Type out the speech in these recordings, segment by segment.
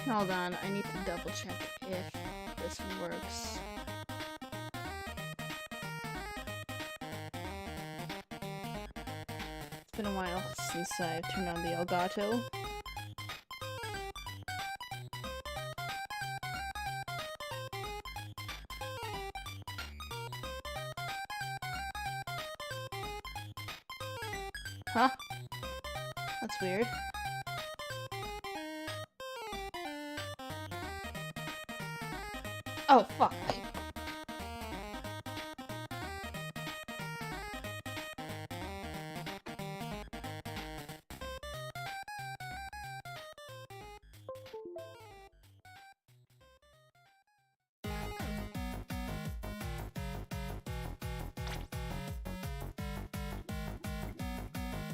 Hold on, I need to double check if this works. It's been a while since I've turned on the Elgato. Huh? That's weird. Oh, fuck.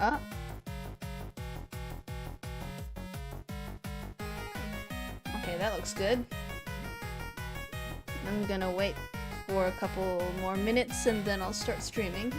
Ah. Okay, that looks good. I'm gonna wait for a couple more minutes and then I'll start streaming.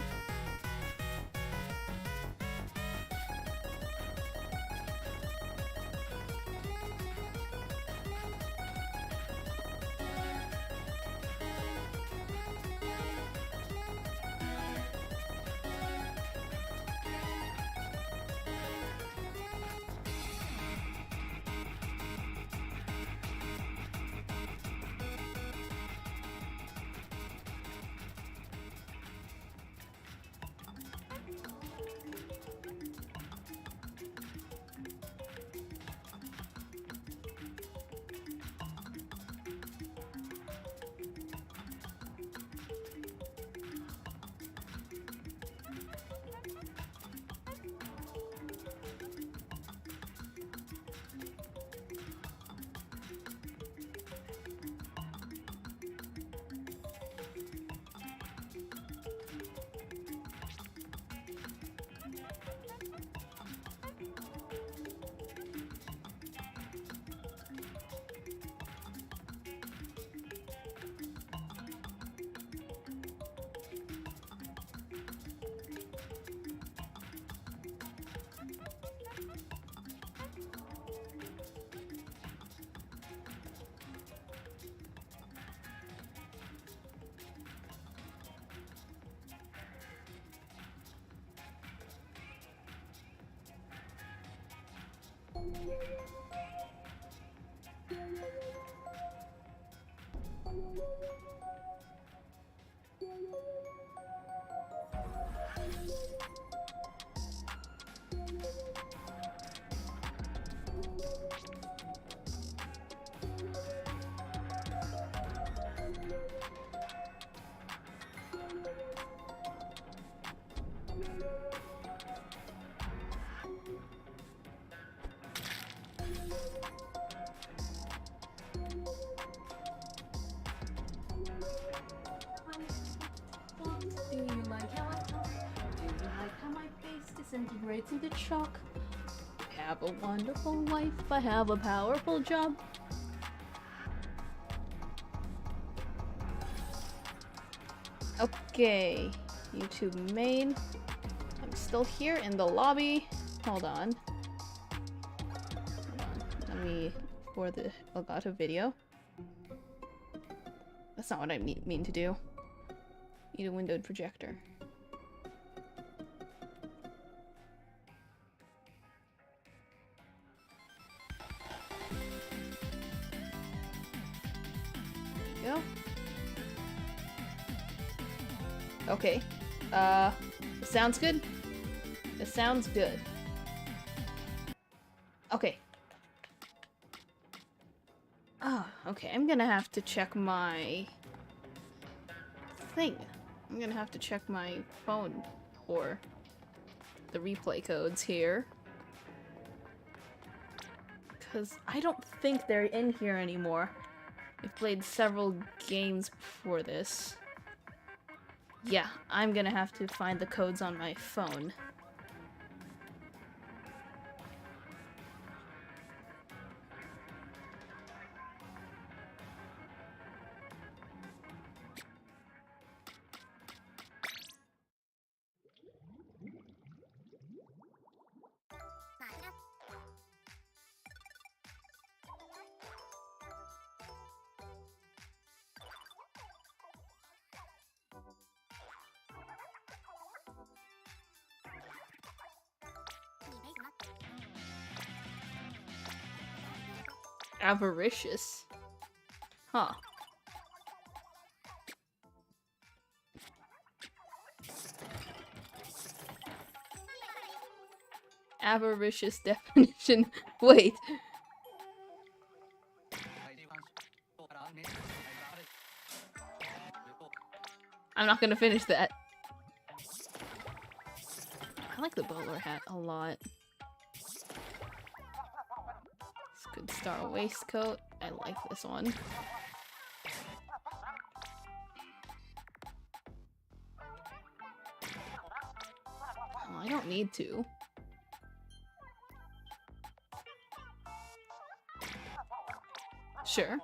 Disintegrates into chalk. I have a wonderful life. I have a powerful job. Okay, YouTube main. I'm still here in the lobby. Hold on. Let me for the Elgato video. That's not what I mean to do. Need a windowed projector. Go. Okay. This sounds good. This sounds good. Okay. Ah, okay. I'm gonna have to check my thing. I'm gonna have to check my phone for the replay codes here. Because I don't think they're in here anymore. I've played several games before this. Yeah, I'm gonna have to find the codes on my phone. Avaricious. Huh. Avaricious definition. Wait. I'm not gonna finish that. I like the bowler hat a lot. It's a good star waistcoat. I like this one. Oh, I don't need to. Sure.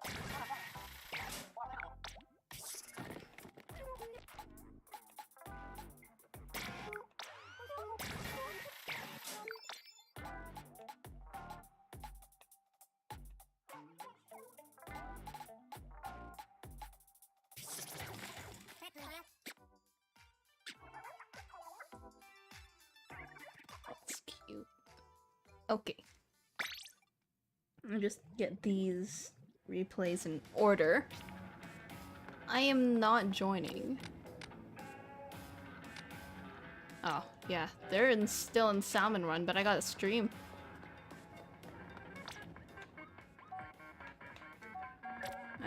That's cute. Okay. I'll just get these replays in order. I am not joining. Oh, yeah. They're still in Salmon Run, but I gotta stream.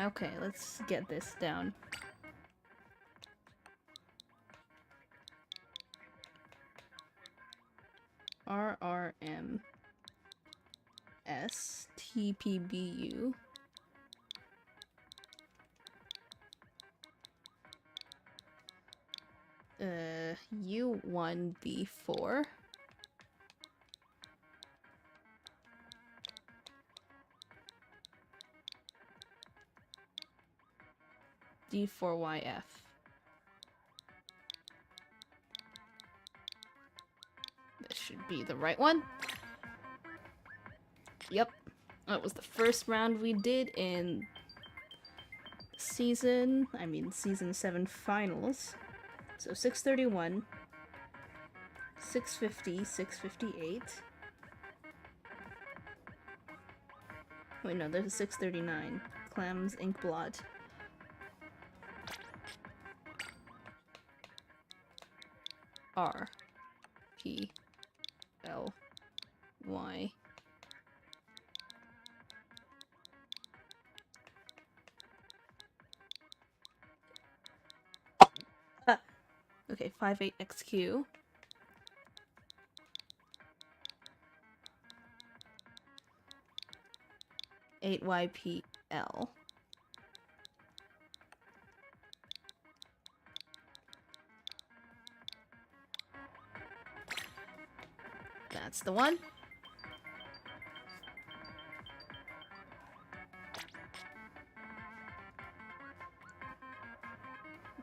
Okay, let's get this down. RRM STPBU U1B4 D4YF. This should be the right one. Yep. That was the first round we did in season 7 finals. So 631, 650, 658. Wait, no, there's a 639. Clams Inkblot. R P L Y. Okay, 58XQ. $8YPL. That's the one.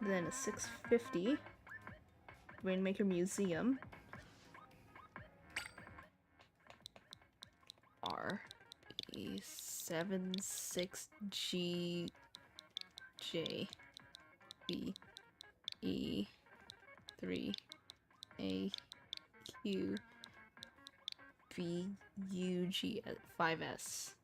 Then a 650. Rainmaker Museum. RE76GJBE3AQ. BUG5S.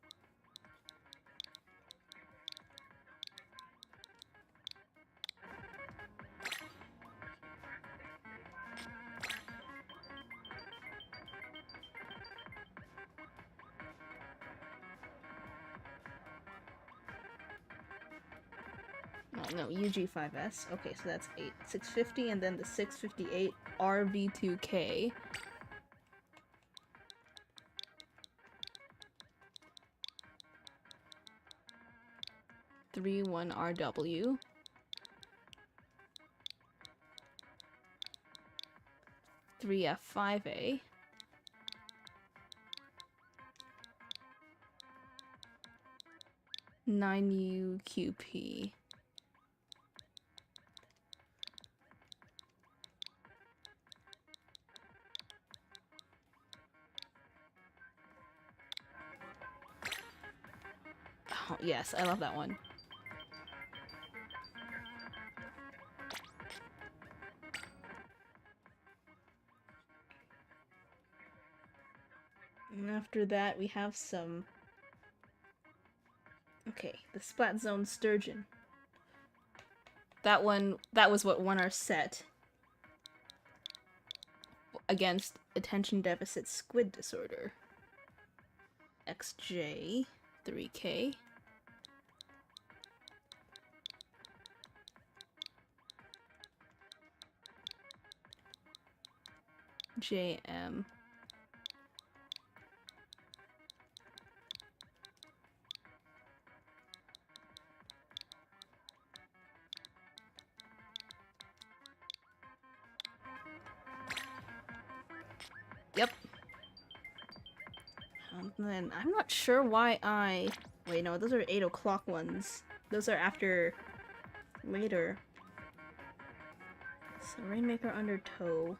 Oh, no, UG5S. Okay, so that's 8. 650, and then the 658 RV2K. One RW. F5A. UQP. Oh, yes, I love that one. And after that, we have some Okay, the Splat Zone Sturgeon. That was what won our set against Attention Deficit Squid Disorder. XJ, 3K. JM. Yep. And then I'm not sure why I... Wait, no, those are 8 o'clock ones. Those are after... later. So Rainmaker under toe.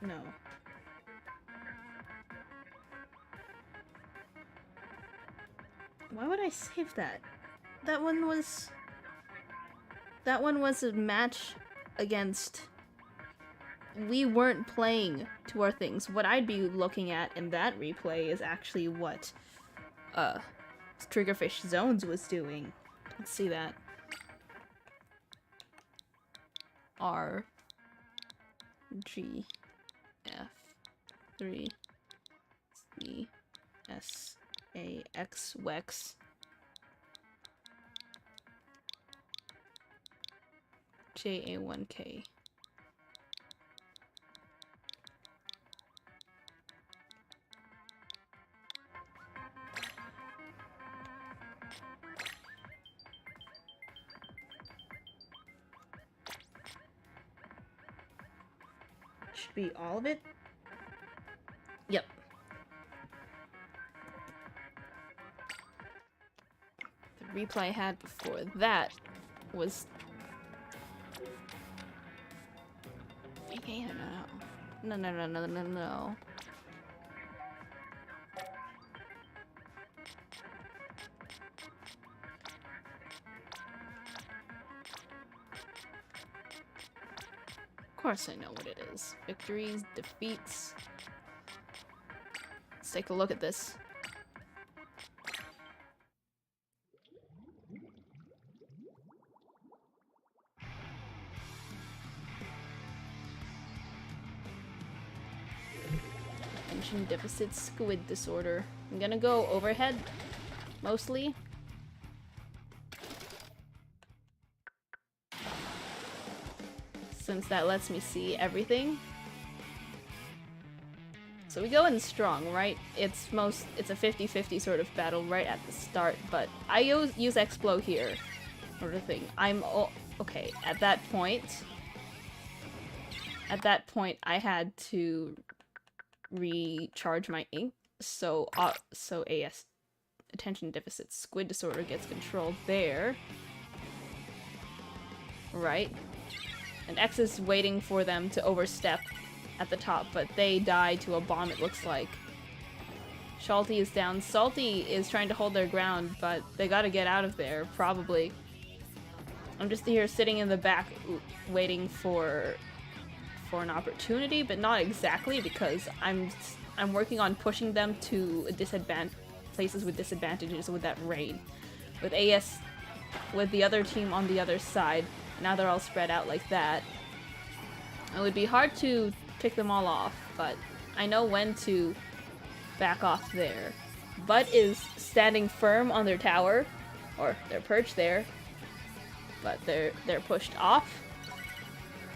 No. Why would I save that? That one was a match against... We weren't playing to our things. What I'd be looking at in that replay is actually what Triggerfish Zones was doing. Let's see that. R G F 3 C S A X Wex J A 1K. Should be all of it? Yep. The replay I had before that was... Okay, no. No. Of course I know what it is. Victories, defeats. Let's take a look at this. Attention Deficit Squid Disorder. I'm gonna go overhead, mostly. Since that lets me see everything. So we go in strong, right? It's a 50-50 sort of battle right at the start, but I use Explo here. Sort of thing. Okay, at that point I had to recharge my ink, so AS Attention Deficit Squid Disorder gets controlled there. Right? And X is waiting for them to overstep at the top, but they die to a bomb, it looks like. Shalty is down. Salty is trying to hold their ground, but they gotta get out of there, probably. I'm just here sitting in the back waiting for an opportunity, but not exactly, because I'm working on pushing them to places with disadvantages with that raid. With AS, with the other team on the other side, now they're all spread out like that. It would be hard to pick them all off, but I know when to back off there. Butt is standing firm on their tower, or their perch there, but they're pushed off.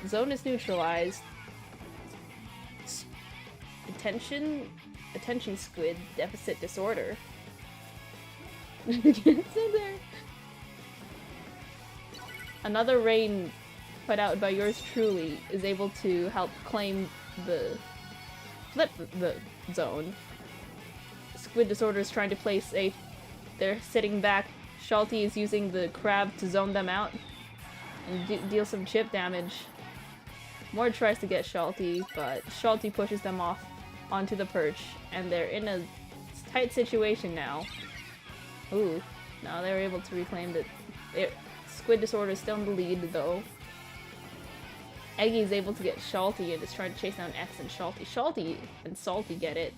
Zone is neutralized. Attention Squid Deficit Disorder. It's in there. Another rain put out by yours truly is able to help claim flip the zone. Squid Disorder is trying to play safe. They're sitting back. Shalty is using the crab to zone them out and deal some chip damage. Mord tries to get Shalty, but Shalty pushes them off onto the perch, and they're in a tight situation now. Ooh, now they're able to reclaim it. Squid Disorder is still in the lead, though. Eggy is able to get Shalty and is trying to chase down X and Shalty. Shalty and Salty get it.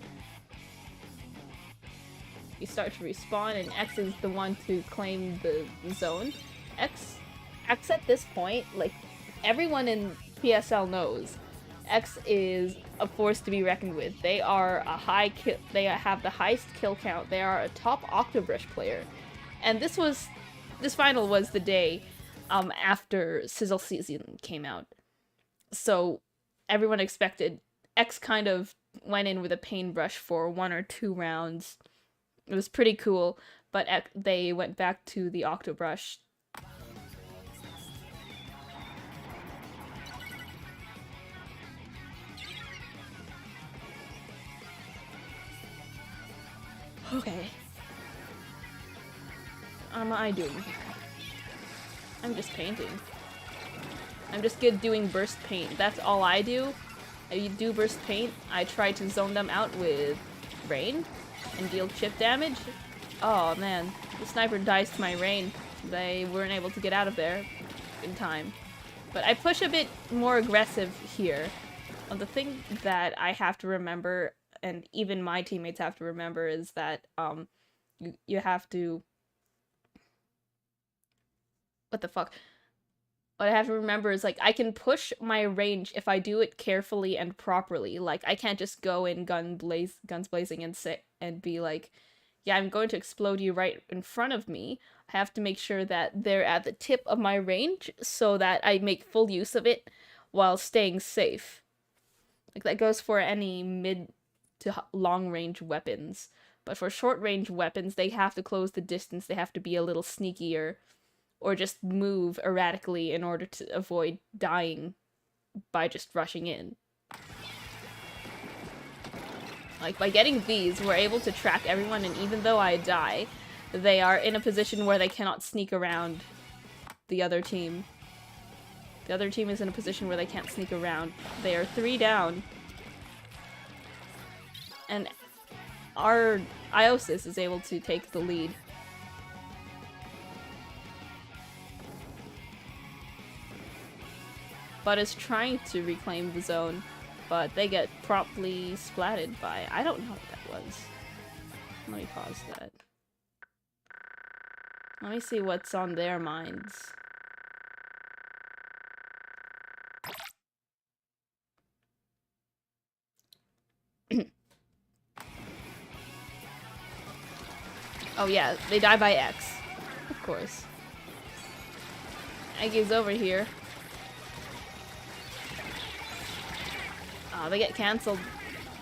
you start to respawn, and X is the one to claim the zone. X at this point, like, everyone in PSL knows, X is a force to be reckoned with. They are they have the highest kill count. They are a top Octobrush player. And this final was the day after Sizzle Season came out. So everyone expected, X kind of went in with a paintbrush for 1 or 2 rounds. It was pretty cool, but they went back to the Octobrush. Okay. What am I doing here? I'm just painting. I'm just good doing burst paint. That's all I do. I do burst paint. I try to zone them out with rain and deal chip damage. Oh man, the sniper dies to my rain. They weren't able to get out of there in time. But I push a bit more aggressive here. The thing that I have to remember, and even my teammates have to remember, is that you have to... What the fuck? What I have to remember is, like, I can push my range if I do it carefully and properly. Like, I can't just go in guns blazing and be like, yeah, I'm going to explode you right in front of me. I have to make sure that they're at the tip of my range so that I make full use of it while staying safe. Like, that goes for any mid to long range weapons. But for short range weapons, they have to close the distance. They have to be a little sneakier, or just move erratically in order to avoid dying by just rushing in. Like, by getting these, we're able to track everyone, and even though I die, they are in a position where they cannot sneak around the other team. The other team is in a position where they can't sneak around. They are 3 down. And our Iosis is able to take the lead. But is trying to reclaim the zone, but they get promptly splatted by... I don't know what that was. Let me pause that. Let me see what's on their minds. Oh yeah, they die by X. Of course. Aggie's over here. They get cancelled.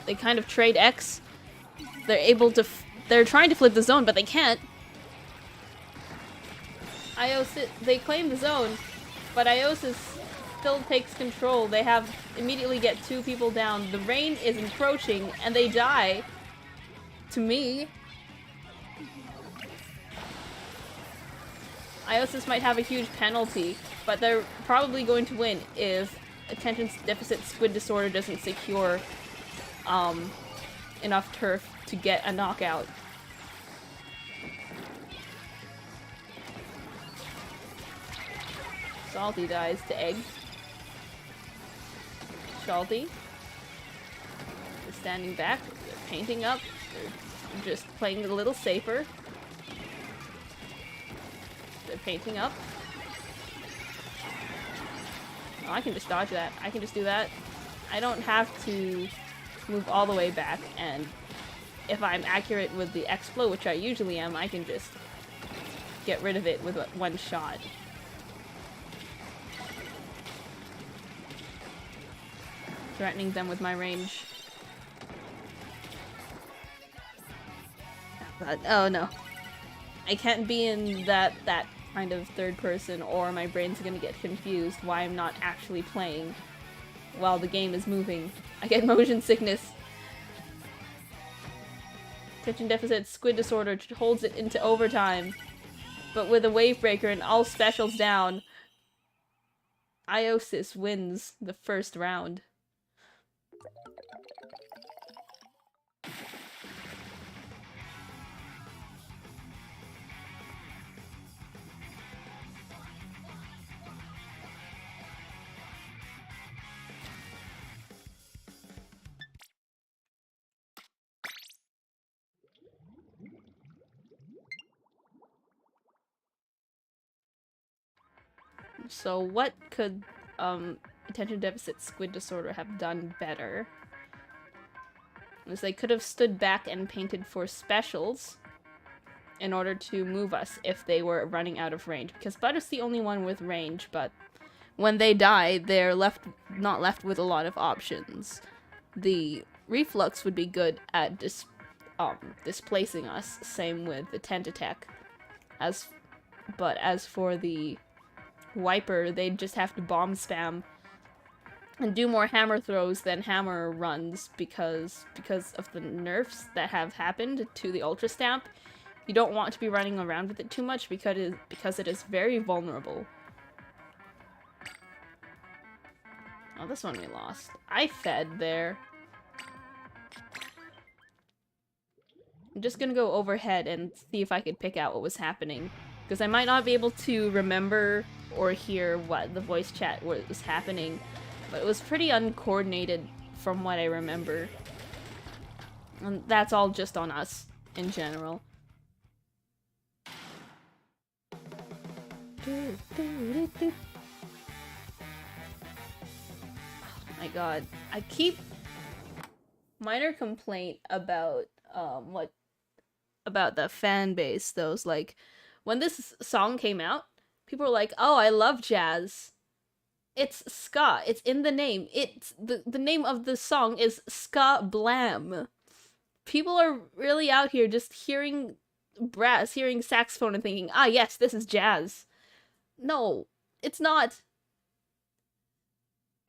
They kind of trade X. They're able to... they're trying to flip the zone, but they can't. They claim the zone, but Iosis still takes control. They immediately get 2 people down. The rain is encroaching, and they die. To me. Iosis might have a huge penalty, but they're probably going to win if Attention Deficit Squid Disorder doesn't secure enough turf to get a knockout. Salty dies to Egg. Salty is standing back. They're painting up. They're just playing a little safer. They're painting up. Oh, I can just dodge that. I can just do that. I don't have to move all the way back, and if I'm accurate with the X-Flow, which I usually am, I can just get rid of it with 1 shot. Threatening them with my range. But, oh no. I can't be in that kind of third person, or my brain's gonna get confused why I'm not actually playing while the game is moving. I get motion sickness. Attention Deficit Squid Disorder holds it into overtime. But with a wave breaker and all specials down, Iosis wins the first round. So what could attention deficit squid disorder have done better? Is they could have stood back and painted for specials in order to move us if they were running out of range. Because Bud is the only one with range, but when they die, they're not left with a lot of options. The reflux would be good at displacing us. Same with the Tentatek. But as for the Wiper, they'd just have to bomb spam and do more hammer throws than hammer runs because of the nerfs that have happened to the Ultra Stamp. You don't want to be running around with it too much because it is very vulnerable. Oh, this one we lost. I fed there. I'm just gonna go overhead and see if I could pick out what was happening. Because I might not be able to remember or hear what the voice chat was happening. But it was pretty uncoordinated from what I remember. And that's all just on us, in general. Oh my god. I keep... Minor complaint about, about the fan base, though, is like, when this song came out, people were like, oh, I love jazz. It's ska. It's in the name. It's the name of the song is Ska Blam. People are really out here just hearing brass, hearing saxophone and thinking, ah, yes, this is jazz. No, it's not.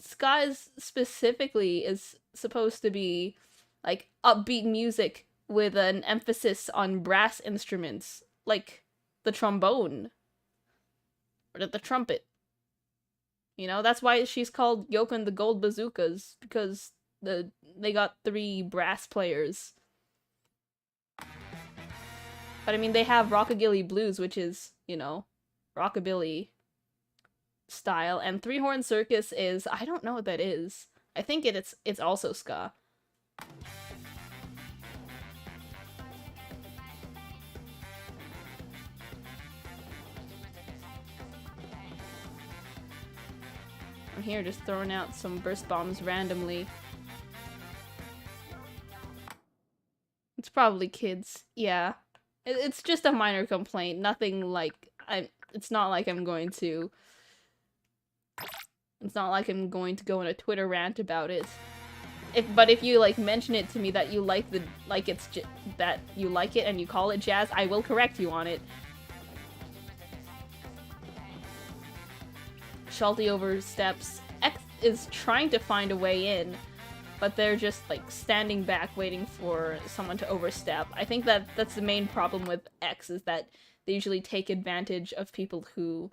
Ska specifically is supposed to be like upbeat music with an emphasis on brass instruments, like the trombone or the trumpet. You know, that's why she's called Yoko and the Gold Bazookas, because they got 3 brass players. But I mean, they have Rockabilly Blues, which is, you know, rockabilly style, and 3-Horn Circus is, I don't know what that is. I think it's also ska. I'm here just throwing out some burst bombs randomly. It's probably kids. Yeah. It's just a minor complaint. Nothing like... It's not like I'm going to... It's not like I'm going to go on a Twitter rant about it. But if you, like, mention it to me that you like that you like it and you call it jazz, I will correct you on it. Shalty oversteps. X is trying to find a way in, but they're just, like, standing back waiting for someone to overstep. I think that's the main problem with X, is that they usually take advantage of people who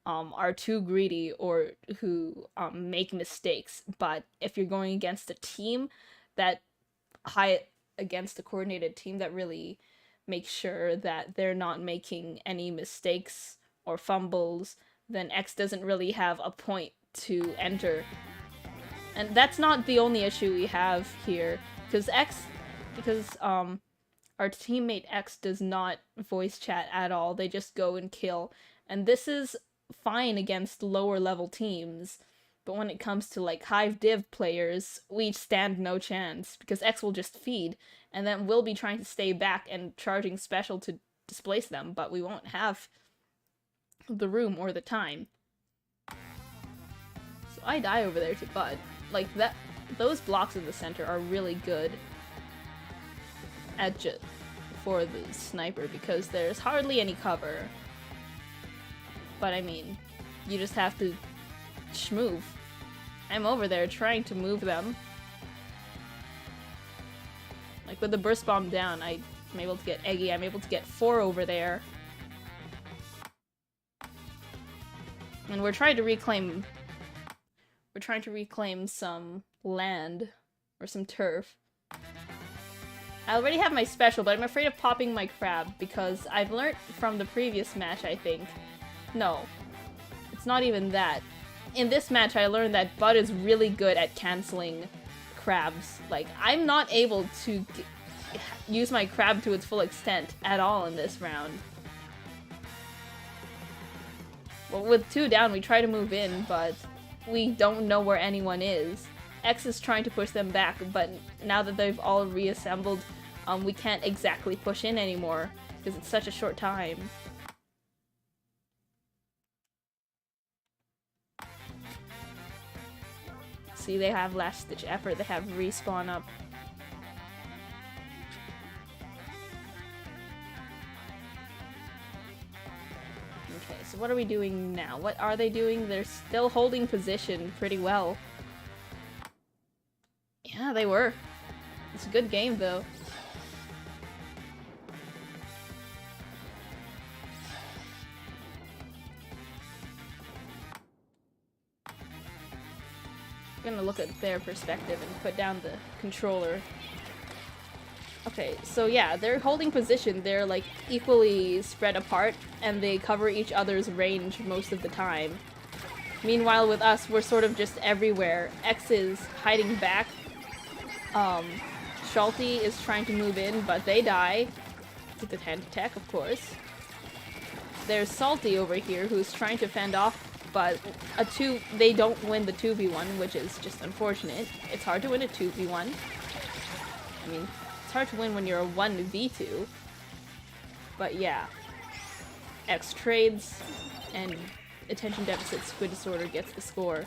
are too greedy or who make mistakes. But if you're going against a team against a coordinated team that really makes sure that they're not making any mistakes or fumbles, then X doesn't really have a point to enter. And that's not the only issue we have here, because our teammate X does not voice chat at all. They just go and kill. And this is fine against lower level teams, but when it comes to like Hive Div players, we stand no chance, because X will just feed, and then we'll be trying to stay back and charging special to displace them, but we won't have the room or the time. So I die over there to Bud. Like, those blocks in the center are really good for the sniper, because there's hardly any cover. But I mean, you just have to schmove. I'm over there trying to move them. Like, with the burst bomb down, I'm able to get Eggy. I'm able to get 4 over there. And we're trying to reclaim some land or some turf. I already have my special, but I'm afraid of popping my crab because I've learnt from the previous match, I think. No, it's not even that. In this match, I learned that Bud is really good at canceling crabs. Like, I'm not able to use my crab to its full extent at all in this round. Well, with 2 down, we try to move in, but we don't know where anyone is. X is trying to push them back, but now that they've all reassembled, we can't exactly push in anymore, because it's such a short time. See, they have last-ditch effort, they have respawn up. Okay, so what are we doing now? What are they doing? They're still holding position pretty well. Yeah, they were. It's a good game, though. I'm gonna look at their perspective and put down the controller. Okay, so yeah, they're holding position. They're like equally spread apart, and they cover each other's range most of the time. Meanwhile, with us, we're sort of just everywhere. X is hiding back. Shalty is trying to move in, but they die. With the hand attack, of course. There's Salty over here, who's trying to fend off, but they don't win the 2v1, which is just unfortunate. It's hard to win a 2v1. I mean, it's hard to win when you're a 1v2. But yeah. X trades, and attention deficit squid disorder gets the score.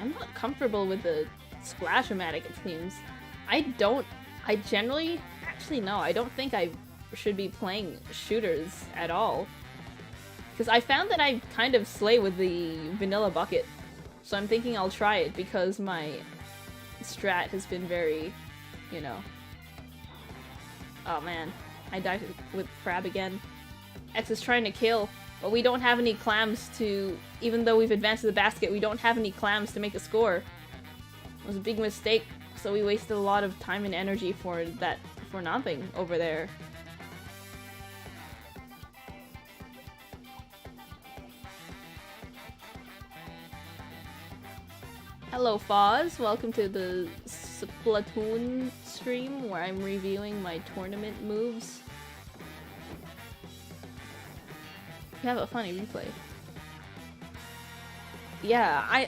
I'm not comfortable with the Splash-O-Matic, it seems. I don't think I should be playing shooters at all. Because I found that I kind of slay with the vanilla bucket. So I'm thinking I'll try it because my strat has been very, you know... Oh man, I died with Crab again. X is trying to kill. But we don't have any clams to... Even though we've advanced to the basket, we don't have any clams to make a score. It was a big mistake, so we wasted a lot of time and energy for nothing over there. Hello Foz, welcome to the Splatoon stream where I'm reviewing my tournament moves. You have a funny replay. Yeah,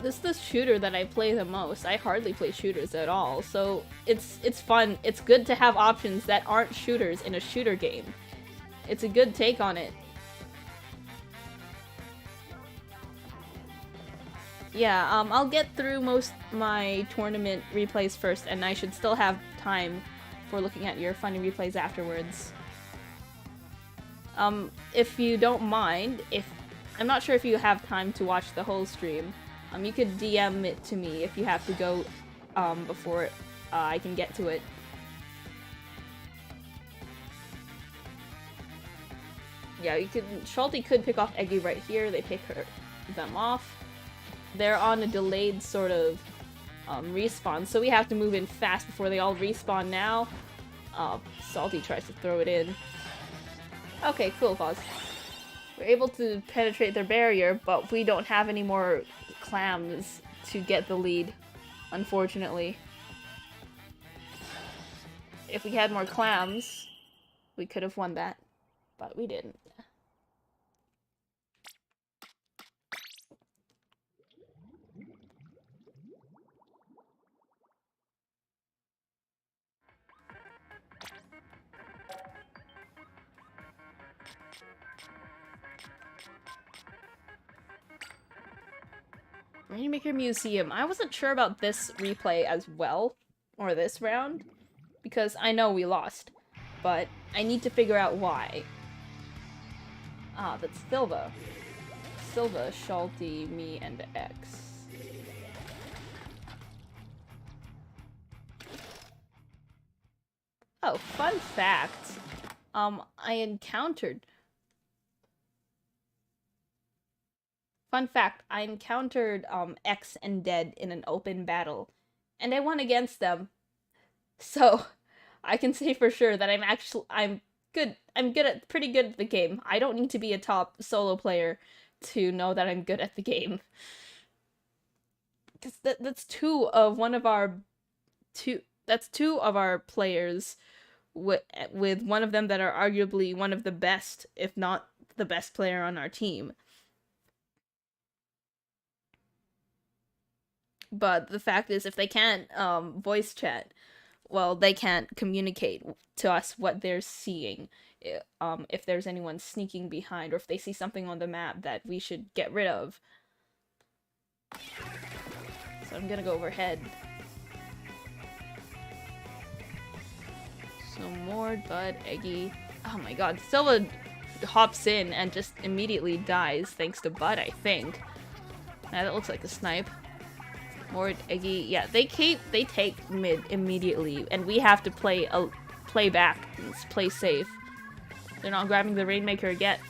this is the shooter that I play the most. I hardly play shooters at all, so it's fun. It's good to have options that aren't shooters in a shooter game. It's a good take on it. Yeah, I'll get through most my tournament replays first, and I should still have time for looking at your funny replays afterwards. If you don't mind, I'm not sure if you have time to watch the whole stream, you could DM it to me if you have to go, before I can get to it. Yeah, Shalty could pick off Eggy right here, they pick them off. They're on a delayed sort of, respawn, so we have to move in fast before they all respawn now. Salty tries to throw it in. Okay, cool, Foz. We're able to penetrate their barrier, but we don't have any more clams to get the lead, unfortunately. If we had more clams, we could have won that, but we didn't. Rainmaker Museum. I wasn't sure about this replay as well, or this round, because I know we lost, but I need to figure out why. Ah, that's Silva. Silva, Shalty, me, and X. Oh, fun fact. I encountered... Fun fact, I encountered X and Dead in an open battle, and I won against them. So, I can say for sure that I'm pretty good at the game. I don't need to be a top solo player to know that I'm good at the game. That's two of one of our two. That's two of our players with one of them that are arguably one of the best, if not the best player on our team. But the fact is, if they can't voice chat, well, they can't communicate to us what they're seeing. If there's anyone sneaking behind, or if they see something on the map that we should get rid of. So I'm gonna go overhead. So Mord, Bud, Eggy. Oh my god, Silva hops in and just immediately dies thanks to Bud, I think. Now that looks like a snipe. Mord, Eggy, yeah, they take mid immediately, and we have to play back and play safe. They're not grabbing the Rainmaker yet,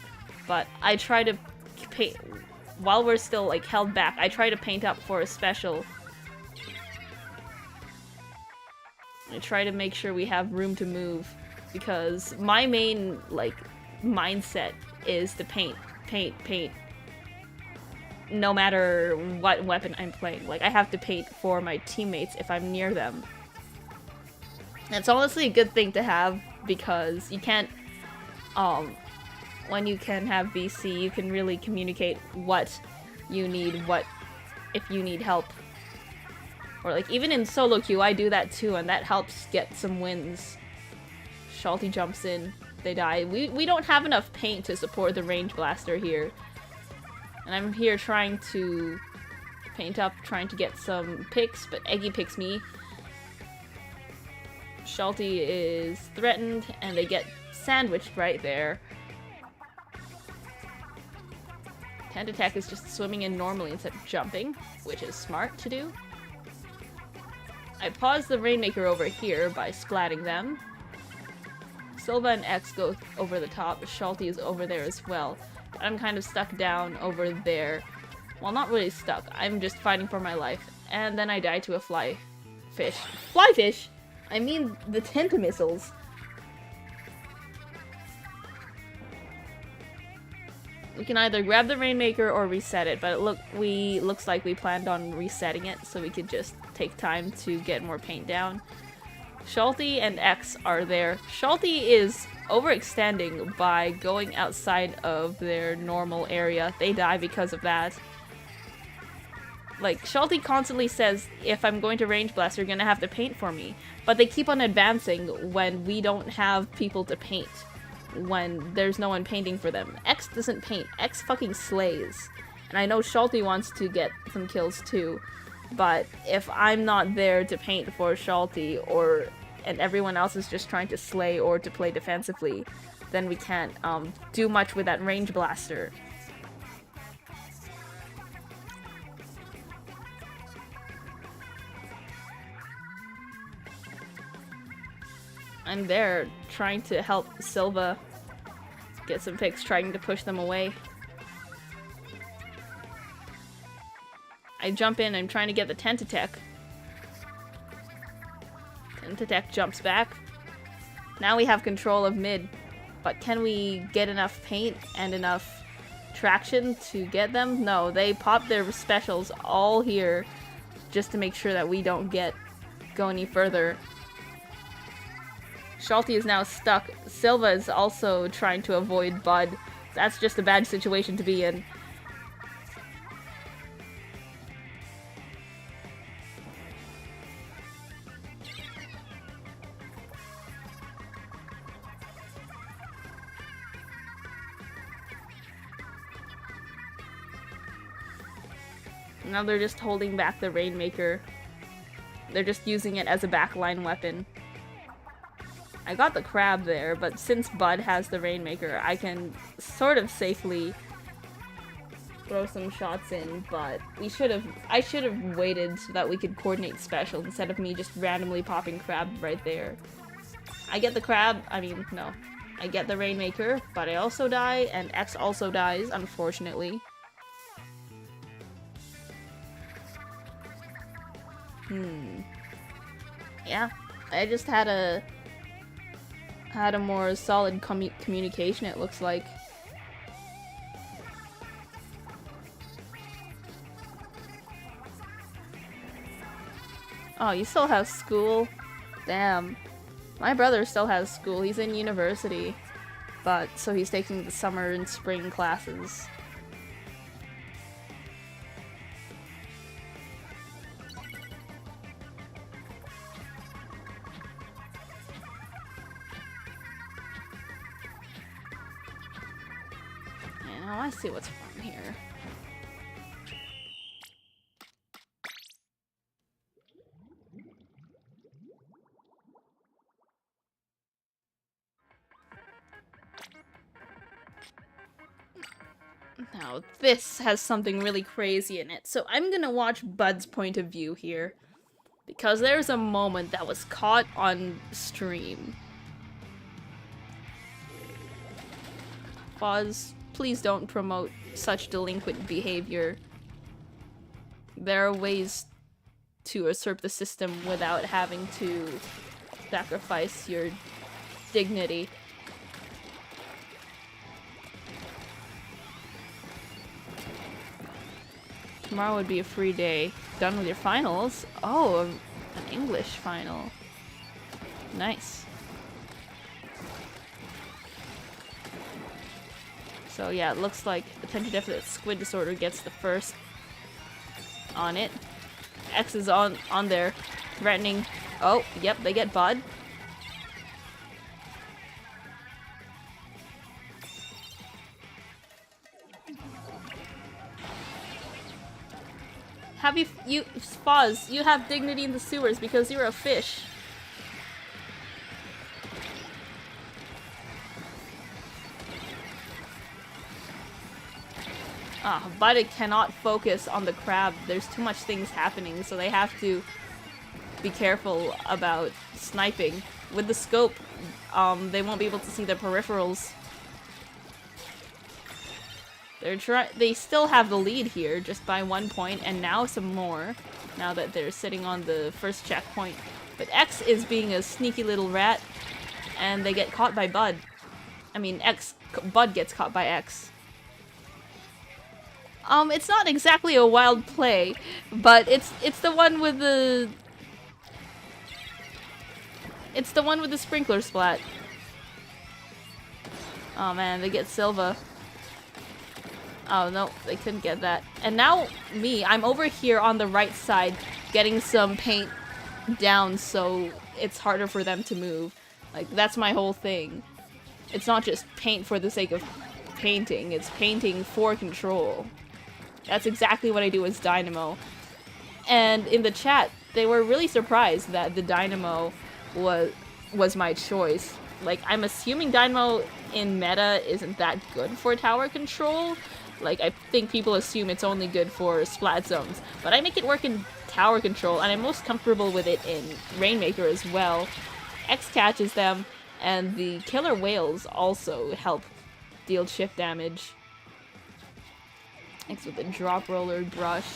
but I try to paint while we're still like held back. I try to paint up for a special. I try to make sure we have room to move, because my main like mindset is to paint, no matter what weapon I'm playing. Like, I have to paint for my teammates if I'm near them. And it's honestly a good thing to have, because you can't, when you can have VC, you can really communicate what you need, if you need help. Or like, even in solo queue, I do that too, and that helps get some wins. Shalty jumps in, they die. We don't have enough paint to support the range blaster here. And I'm here trying to paint up, trying to get some picks, but Eggy picks me. Shalty is threatened, and they get sandwiched right there. Tentatek is just swimming in normally instead of jumping, which is smart to do. I pause the Rainmaker over here by splatting them. Silva and X go over the top, Shalty is over there as well. I'm kind of stuck down over there. Well, not really stuck, I'm just fighting for my life. And then I die to a fly fish. Fly fish? I mean the tentamissiles. We can either grab the Rainmaker or reset it, but it looks like we planned on resetting it, so we could just take time to get more paint down. Shalty and X are there. Shalty is overextending by going outside of their normal area. They die because of that. Like, Shalty constantly says, if I'm going to range blast, you're gonna have to paint for me. But they keep on advancing when we don't have people to paint. When there's no one painting for them. X doesn't paint. X fucking slays. And I know Shalty wants to get some kills too. But if I'm not there to paint for Shalty, and everyone else is just trying to slay or to play defensively, then we can't do much with that range blaster. I'm there trying to help Silva get some picks, trying to push them away. I jump in, I'm trying to get the Tentatek. Tentatek jumps back. Now we have control of mid, but can we get enough paint and enough traction to get them? No, they pop their specials all here just to make sure that we don't go any further. Shalty is now stuck. Silva is also trying to avoid Bud. That's just a bad situation to be in. Now they're just holding back the Rainmaker. They're just using it as a backline weapon. I got the crab there, but since Bud has the Rainmaker, I can sort of safely throw some shots in, but I should have waited so that we could coordinate special instead of me just randomly popping crab right there. I get the crab, no. I get the Rainmaker, but I also die, and X also dies, unfortunately. Yeah, I just had a more solid communication, it looks like. Oh, you still have school? Damn. My brother still has school. He's in university. But, so he's taking the summer and spring classes. Yeah, now I see what's wrong here. Now, this has something really crazy in it, so I'm gonna watch Bud's point of view here. Because there's a moment that was caught on stream. Foz, please don't promote such delinquent behavior. There are ways to usurp the system without having to sacrifice your dignity. Tomorrow would be a free day. Done with your finals? Oh, an English final. Nice. So yeah, it looks like attention deficit squid disorder gets the first on it. X is on there, threatening. Oh, yep, they get Bud. Have you Foz, you have dignity in the sewers because you're a fish. But it cannot focus on the crab. There's too much things happening, so they have to be careful about sniping. With the scope, they won't be able to see the peripherals. They still have the lead here, just by 1 point, and now some more, now that they're sitting on the first checkpoint. But X is being a sneaky little rat, and they get caught by Bud. I mean, Bud gets caught by X. It's not exactly a wild play, but it's the one with the... It's the one with the sprinkler splat. Oh man, they get Silva. Oh no, they couldn't get that. And now me, I'm over here on the right side getting some paint down so it's harder for them to move. Like, that's my whole thing. It's not just paint for the sake of painting, it's painting for control. That's exactly what I do as Dynamo. And in the chat, they were really surprised that the Dynamo was my choice. Like, I'm assuming Dynamo in meta isn't that good for tower control. Like, I think people assume it's only good for splat zones. But I make it work in tower control, and I'm most comfortable with it in Rainmaker as well. X catches them, and the killer whales also help deal chip damage. X with the drop roller brush.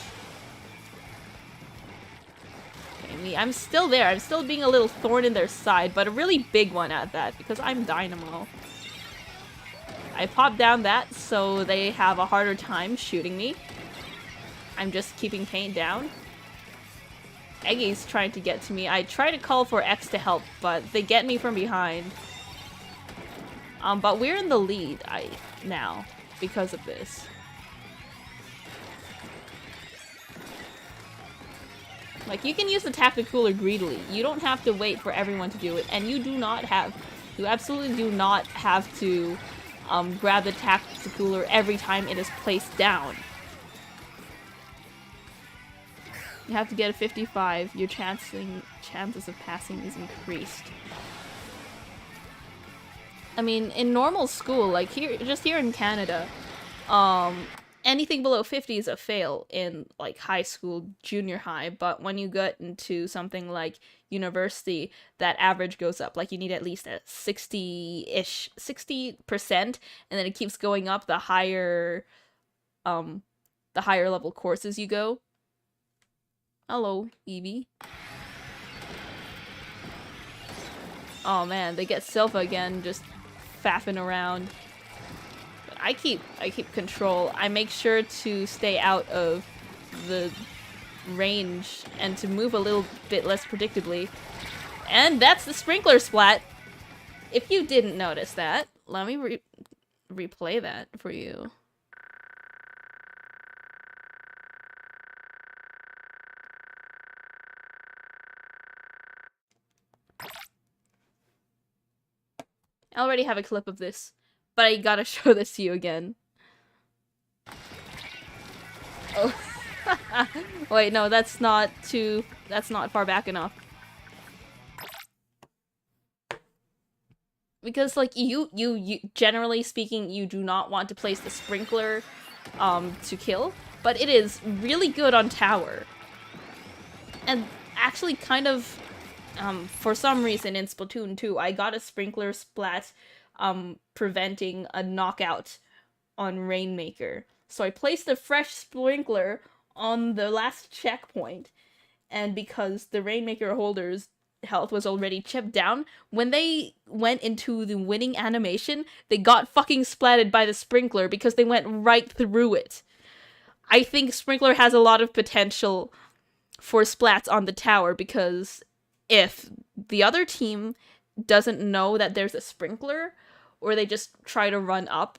Okay, me, I'm still there. I'm still being a little thorn in their side, but a really big one at that, because I'm Dynamo. I pop down that so they have a harder time shooting me. I'm just keeping paint down. Eggy's trying to get to me. I try to call for X to help, but they get me from behind. But we're in the lead now because of this. Like, you can use the Tacticooler greedily. You don't have to wait for everyone to do it, and you absolutely do not have to grab the Tacticooler every time it is placed down. You have to get a 55. Your chances of passing is increased. I mean, in normal school, like just here in Canada, anything below 50 is a fail in like high school, junior high, but when you get into something like university, that average goes up. Like, you need at least a 60-ish, 60%, and then it keeps going up the higher level courses you go. Hello, Evie. Oh man, they get Silva again, just faffing around. I keep control. I make sure to stay out of the range and to move a little bit less predictably. And that's the sprinkler splat! If you didn't notice that, let me replay that for you. I already have a clip of this, but I gotta show this to you again. Oh. Wait, no, that's not far back enough. Because, like, you generally speaking, you do not want to place the sprinkler, to kill, but it is really good on tower. And actually kind of, for some reason in Splatoon 2, I got a sprinkler splat, preventing a knockout on Rainmaker. So I placed a fresh sprinkler on the last checkpoint, and because the Rainmaker holder's health was already chipped down, when they went into the winning animation, they got fucking splatted by the sprinkler because they went right through it. I think sprinkler has a lot of potential for splats on the tower, because if the other team doesn't know that there's a sprinkler, or they just try to run up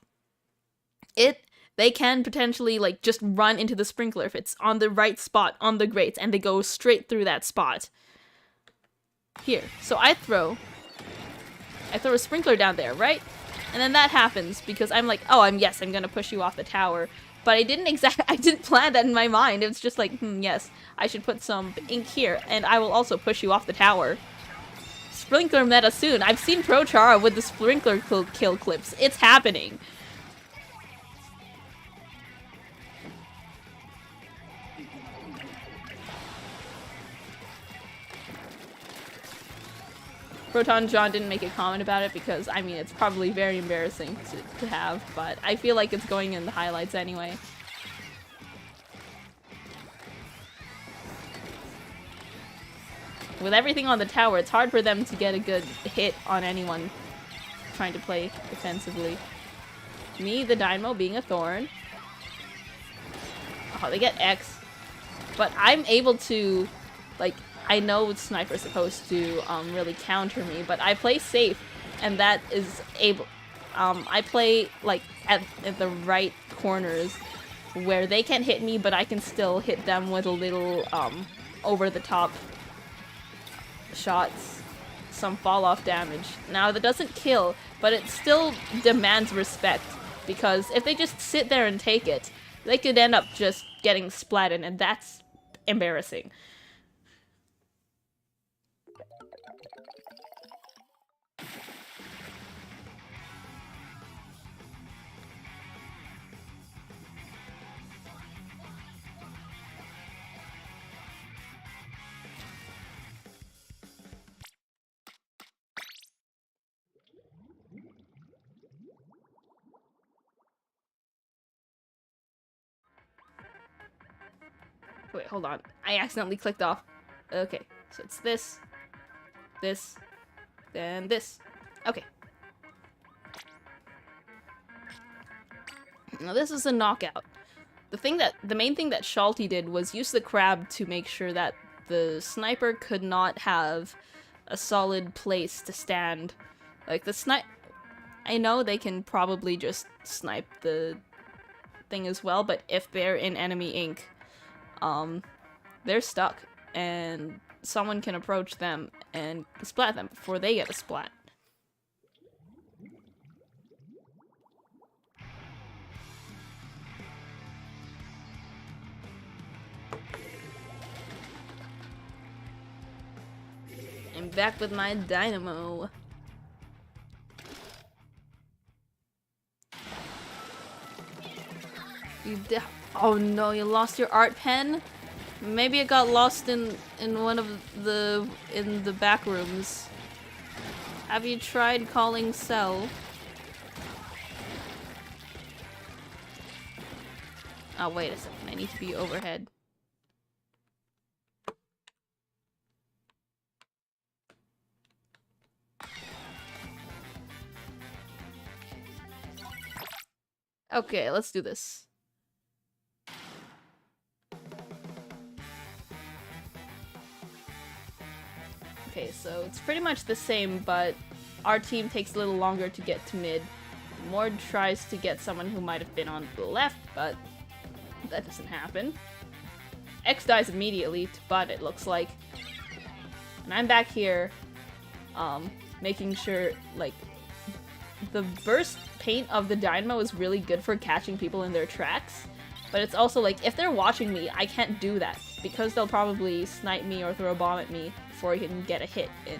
it, they can potentially, like, just run into the sprinkler if it's on the right spot on the grates, and they go straight through that spot. Here, so I throw a sprinkler down there, right? And then that happens because I'm like, oh, I'm gonna push you off the tower. But I didn't plan that in my mind. It was just like, yes, I should put some ink here, and I will also push you off the tower. Sprinkler meta soon. I've seen Pro Chara with the sprinkler kill clips. It's happening. Proton John didn't make a comment about it because, I mean, it's probably very embarrassing to have, but I feel like it's going in the highlights anyway. With everything on the tower, it's hard for them to get a good hit on anyone trying to play defensively. Me, the Dynamo, being a Thorn. Oh, they get X. But I'm able to, like, I know Sniper's supposed to really counter me, but I play safe, and that is able. I play like at the right corners where they can hit me, but I can still hit them with a little over the top shots, some fall off damage. Now that doesn't kill, but it still demands respect, because if they just sit there and take it, they could end up just getting splatted, and that's embarrassing. Wait, hold on. I accidentally clicked off. Okay, so it's this, this, then this. Okay. Now this is a knockout. The main thing that Shalty did was use the crab to make sure that the sniper could not have a solid place to stand. Like I know they can probably just snipe the thing as well, but if they're in enemy ink, they're stuck, and someone can approach them and splat them before they get a splat. I'm back with my Dynamo. Oh no, you lost your art pen? Maybe it got lost in one of the back rooms. Have you tried calling Cell? Oh, wait a second. I need to be overhead. Okay, let's do this. Okay, so it's pretty much the same, but our team takes a little longer to get to mid. Mord tries to get someone who might have been on the left, but that doesn't happen. X dies immediately to Bud, it looks like. And I'm back here, making sure, like, the burst paint of the dynamo is really good for catching people in their tracks. But it's also like, if they're watching me, I can't do that, because they'll probably snipe me or throw a bomb at me before I can get a hit in.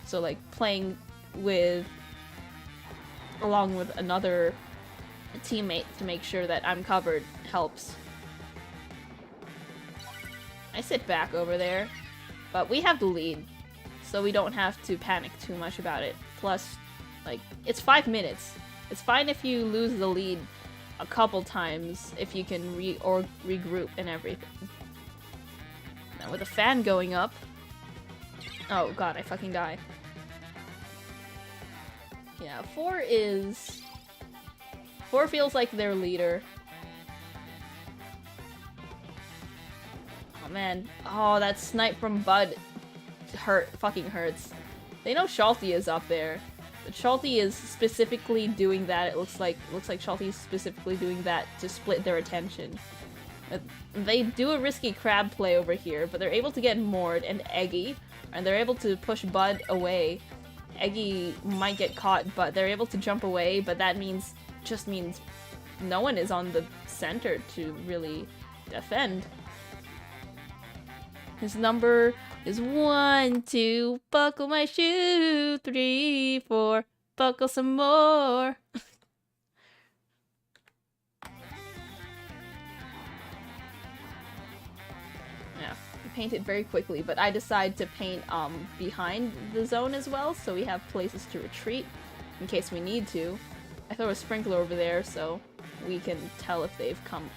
So like, playing with, along with another teammate to make sure that I'm covered helps. I sit back over there, but we have the lead, so we don't have to panic too much about it. Plus, like, it's 5 minutes. It's fine if you lose the lead a couple times if you can regroup and everything. Now with the fan going up... Oh god, I fucking die. Yeah, 4 feels like their leader. Oh man. Oh, that snipe from Bud fucking hurts. They know Shalty is up there. But Shalty is specifically doing that. It looks like Shalty is specifically doing that to split their attention. They do a risky crab play over here, but they're able to get Mord and Eggy, and they're able to push Bud away. Eggy might get caught, but they're able to jump away, but that just means no one is on the center to really defend. His number is 1, 2, buckle my shoe, 3, 4, buckle some more. Yeah, we painted very quickly, but I decide to paint behind the zone as well, so we have places to retreat in case we need to. I throw a sprinkler over there so we can tell if they've come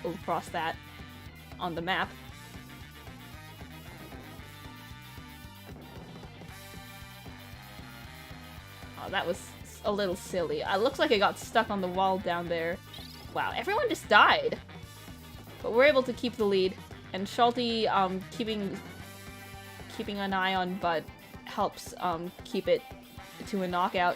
across that on the map. Oh, that was a little silly. It looks like I got stuck on the wall down there. Wow, everyone just died. But we're able to keep the lead. And Shalty, keeping an eye on Bud helps keep it to a knockout.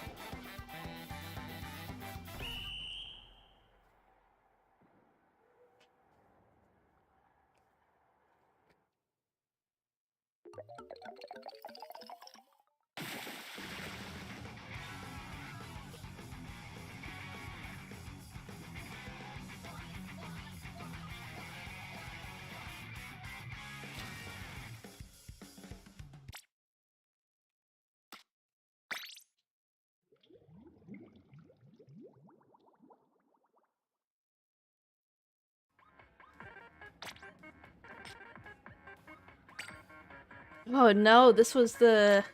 Oh no, this wasn't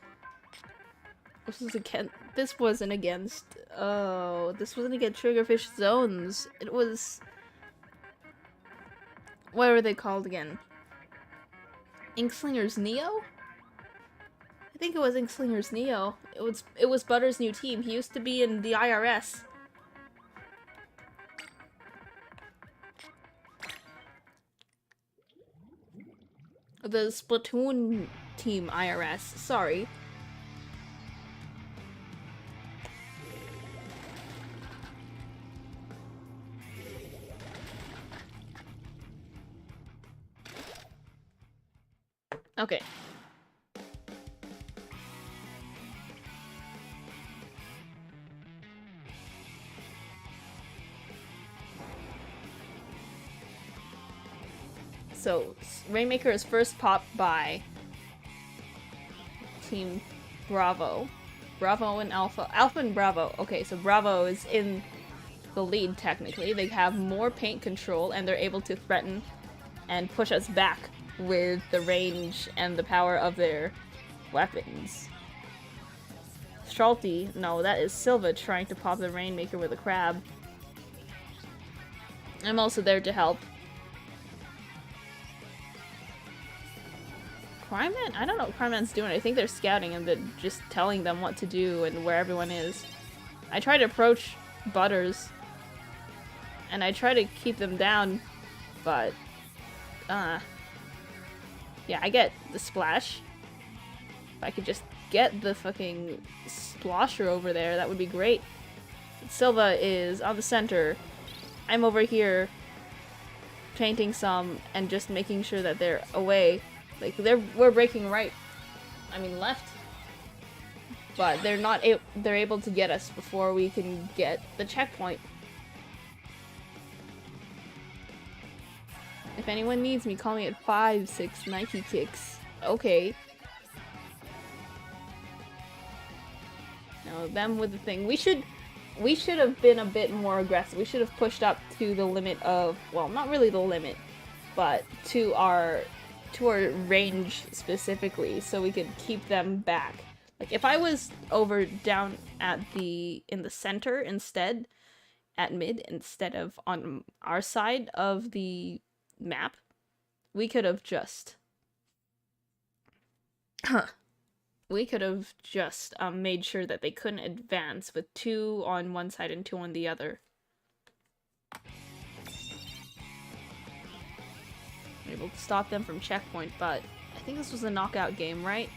against Triggerfish zones. It was... What were they called again? Inkslinger's Neo? I think it was Inkslinger's Neo. It was Butter's new team. He used to be in the IRS. The Splatoon team IRS, sorry. Okay. So, Rainmaker is first popped by Team Bravo. Bravo and Alpha. Alpha and Bravo. Okay, so Bravo is in the lead, technically. They have more paint control, and they're able to threaten and push us back with the range and the power of their weapons. Shalty, no, that is Silva trying to pop the Rainmaker with a crab. I'm also there to help. Crime Man? I don't know what Crime Man's doing. I think they're scouting and they're just telling them what to do and where everyone is. I try to approach Butters and I try to keep them down, but yeah, I get the splash. If I could just get the fucking splosher over there, that would be great. Silva is on the center. I'm over here painting some and just making sure that they're away. Like, we're breaking right. I mean left. But they're able to get us before we can get the checkpoint. If anyone needs me, call me at 5'6" Nike Kicks. Okay. Now, them with the thing. We should have been a bit more aggressive. We should have pushed up to the limit of, well, not really the limit, but to our range specifically, so we could keep them back. Like, if I was down in the center instead, at mid, instead of on our side of the map, we could have just made sure that they couldn't advance with 2 on one side and 2 on the other. Able to stop them from checkpoint, but I think this was a knockout game, right?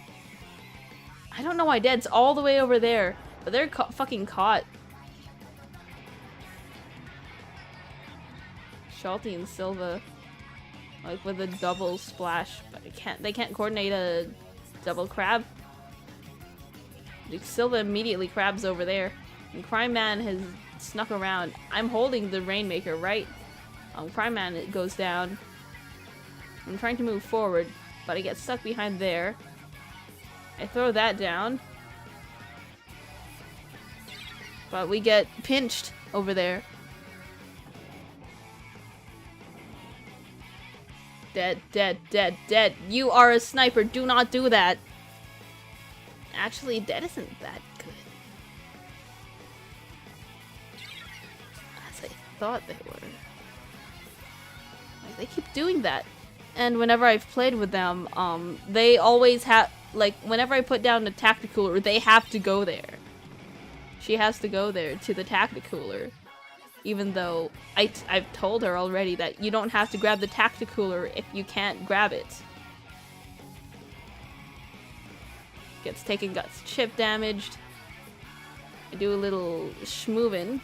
I don't know why Dead's all the way over there, but they're fucking caught. Shalty and Silva, like with a double splash, but they can't coordinate a double crab. Silva immediately crabs over there, and Crime Man has snuck around. I'm holding the Rainmaker, right? Crime Man goes down. I'm trying to move forward, but I get stuck behind there. I throw that down, but we get pinched over there. Dead, dead, dead, dead. You are a sniper. Do not do that. Actually, Dead isn't that good. As I thought they were. Like, they keep doing that. And whenever I've played with them, they always have, like, whenever I put down the Tacticooler, they have to go there. She has to go there to the Tacticooler. Even though I've told her already that you don't have to grab the Tacticooler if you can't grab it. Gets chip damaged. I do a little schmoovin'.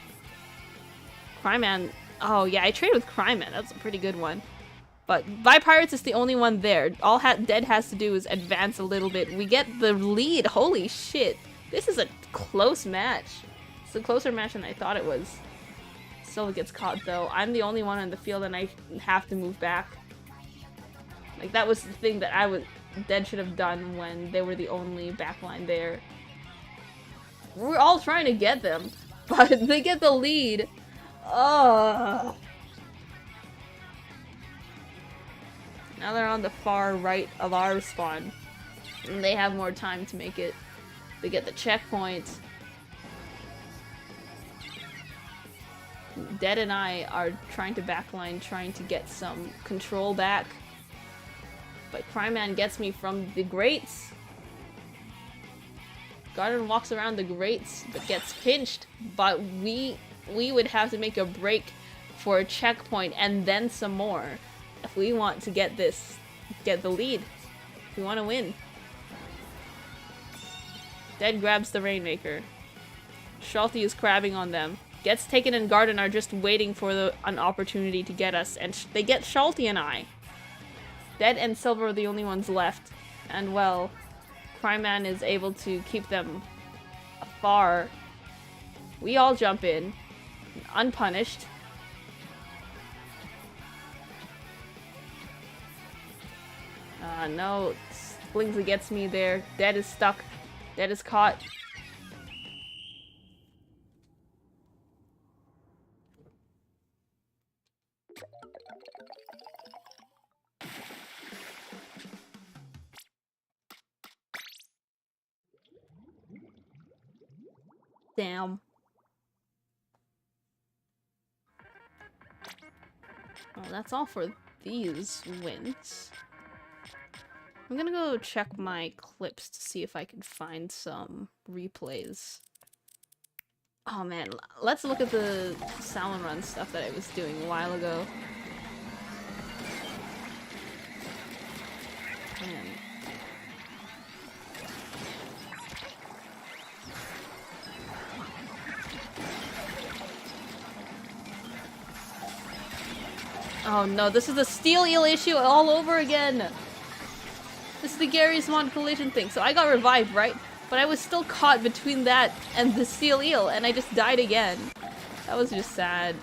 Crime Man. Oh yeah, I trade with Crime Man. That's a pretty good one. But Vi Pirates is the only one there. All Dead has to do is advance a little bit. We get the lead. Holy shit. This is a close match. It's a closer match than I thought it was. Still gets caught though. I'm the only one on the field and I have to move back. Like, that was the thing that Dead should have done when they were the only backline there. We're all trying to get them, but they get the lead. Ugh. Now they're on the far right of our spawn. And they have more time to make it. They get the checkpoint. Dead and I are trying to backline, trying to get some control back. But Crime Man gets me from the grates. Garden walks around the grates, but gets pinched. But we would have to make a break for a checkpoint and then some more. If we want to get the lead. If we want to win. Dead grabs the Rainmaker. Shalty is crabbing on them. Gets taken and Garden are just waiting for an opportunity to get us. And they get Shalty and I. Dead and Silver are the only ones left. And well, Crime Man is able to keep them afar. We all jump in. Unpunished. No, Blingsley gets me there. Dead is stuck. Dead is caught. Damn. Well, that's all for these wins. I'm gonna go check my clips to see if I can find some replays. Oh man, let's look at the Salmon Run stuff that I was doing a while ago. Man. Oh no, this is the steel eel issue all over again! This is the Gary's Mod collision thing. So I got revived, right? But I was still caught between that and the steel eel, and I just died again. That was just sad.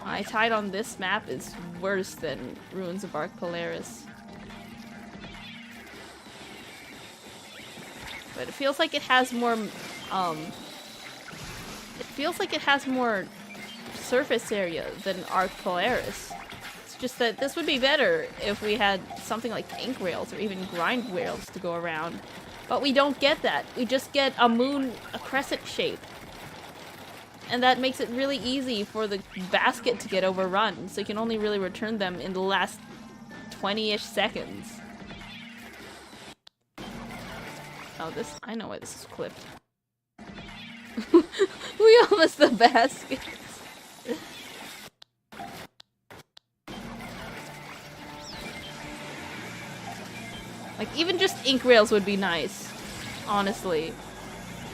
My tide on this map is worse than Ruins of Ark Polaris. But it feels like it has more, surface area than Ark Polaris. It's just that this would be better if we had something like ink rails or even grind rails to go around. But we don't get that. We just get a moon, a crescent shape. And that makes it really easy for the basket to get overrun, so you can only really return them in the last 20-ish seconds. Oh, this— I know why this is clipped. We almost the baskets. Like, even just ink rails would be nice, honestly.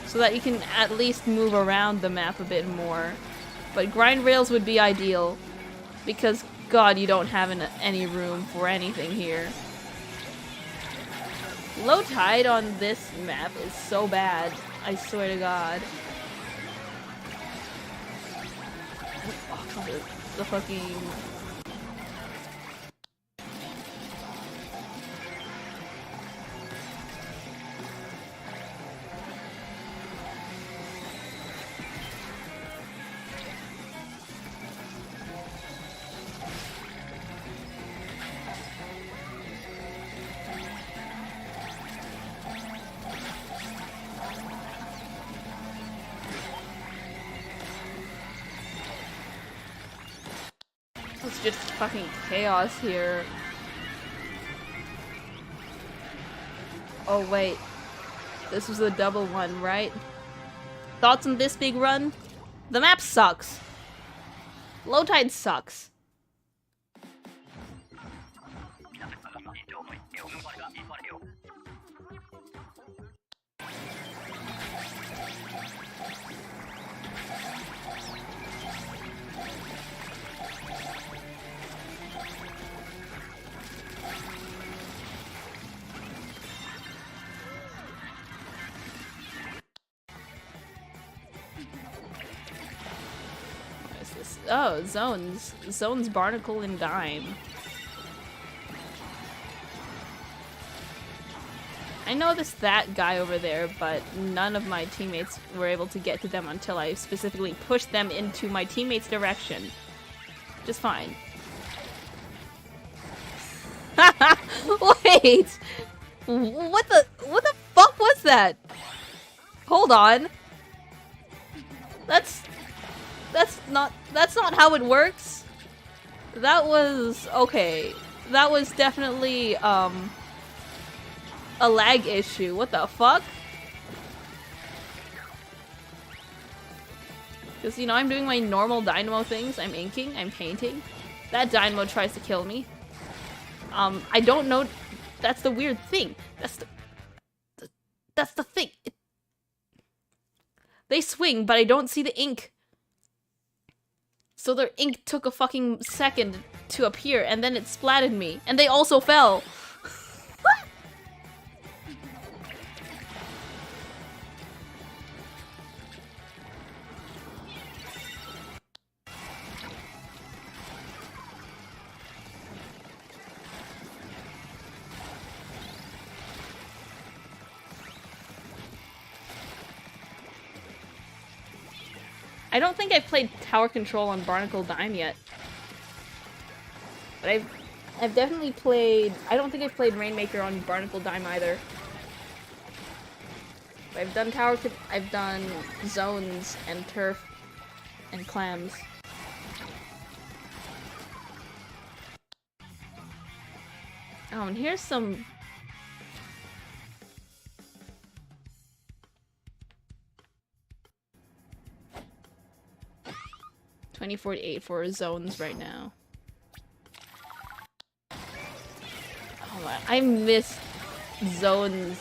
So that you can at least move around the map a bit more. But grind rails would be ideal. Because, God, you don't have any room for anything here. Low tide on this map is so bad. I swear to God. Oh, the fucking... It's just fucking chaos here. Oh wait. This was a double one, right? Thoughts on this big run? The map sucks. Low tide sucks. Oh, zones. Zones, Barnacle, and Dime. I noticed that guy over there, but none of my teammates were able to get to them until I specifically pushed them into my teammate's direction. Just fine. Wait! What the fuck was that? Hold on. That's not how it works. That was okay. That was definitely a lag issue. What the fuck? Because, you know, I'm doing my normal Dynamo things. I'm inking, I'm painting. That Dynamo tries to kill me. I don't know. That's the weird thing. That's the thing. They swing, but I don't see the ink. So their ink took a fucking second to appear, and then it splatted me. And they also fell. I don't think I've played Tower Control on Barnacle Dime yet. But I've definitely played... I don't think I've played Rainmaker on Barnacle Dime either. But I've done I've done Zones and Turf and Clams. Oh, and here's some... 2048 for zones right now. Oh, I miss zones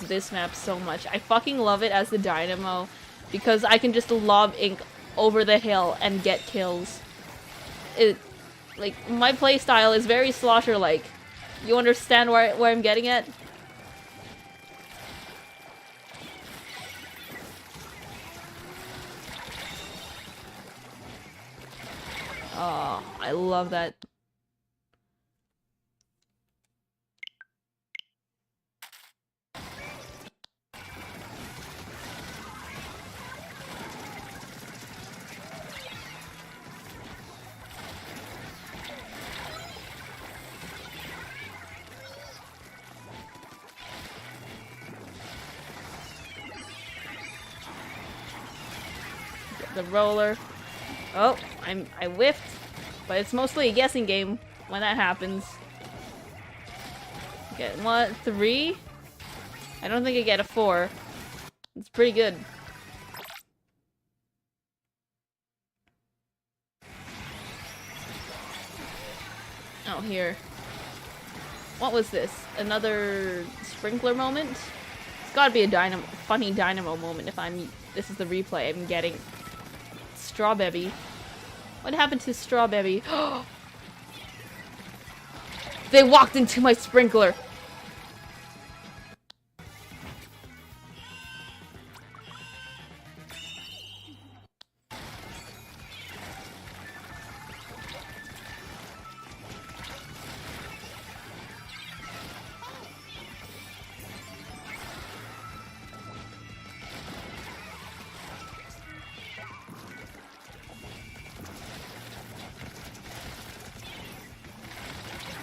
this map so much. I fucking love it as the Dynamo because I can just lob ink over the hill and get kills. Like, my playstyle is very Slosher-like. You understand where I'm getting at? Oh, I love that. The roller. Oh, I whiffed, but it's mostly a guessing game when that happens. Get what? 3? I don't think I get a 4. It's pretty good. Oh, here. What was this? Another sprinkler moment? It's gotta be a funny dynamo moment if this is the replay I'm getting. Strawberry. What happened to Strawberry? They walked into my sprinkler!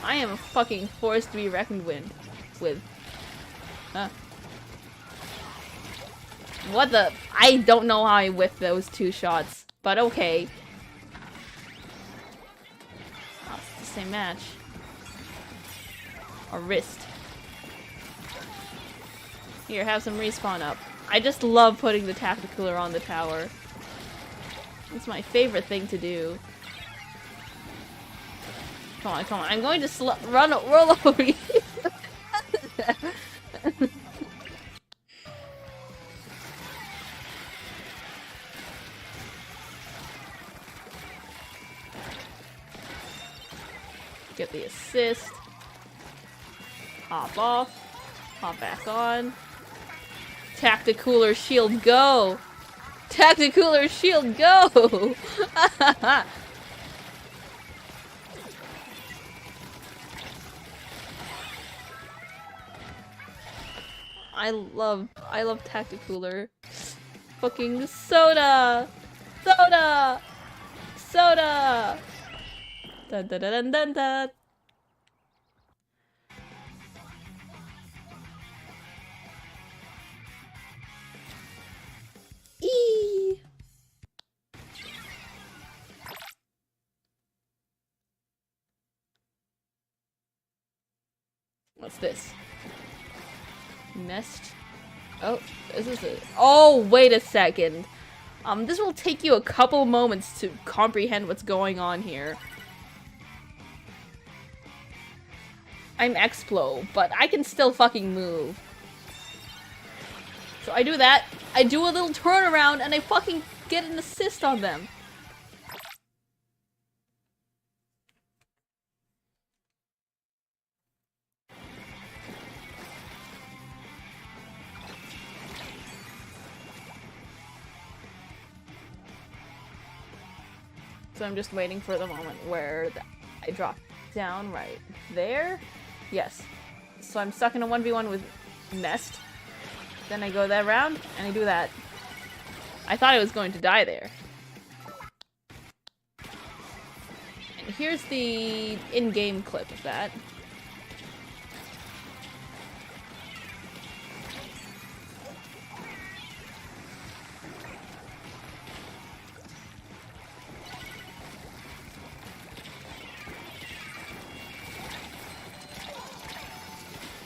I am a fucking force to be reckoned with. Huh. What the? I don't know how I whiffed those 2 shots, but okay. Oh, it's the same match. Or wrist. Here, have some respawn up. I just love putting the tacticooler on the tower. It's my favorite thing to do. Come on, come on. I'm going to roll over you. Get the assist. Hop off. Hop back on. Tacticooler shield go! Tacticooler shield go! I love Tacticooler. Fucking soda! Soda! Soda! Dun dun dun dun dun! Eee! What's this? Nest. Oh, this is it. Oh, wait a second. This will take you a couple moments to comprehend what's going on here. I'm Explo, but I can still fucking move. So I do that, I do a little turnaround, and I fucking get an assist on them. So I'm just waiting for the moment where I drop down right there. Yes. So I'm stuck in a 1v1 with Nest. Then I go that round, and I do that. I thought I was going to die there. And here's the in-game clip of that.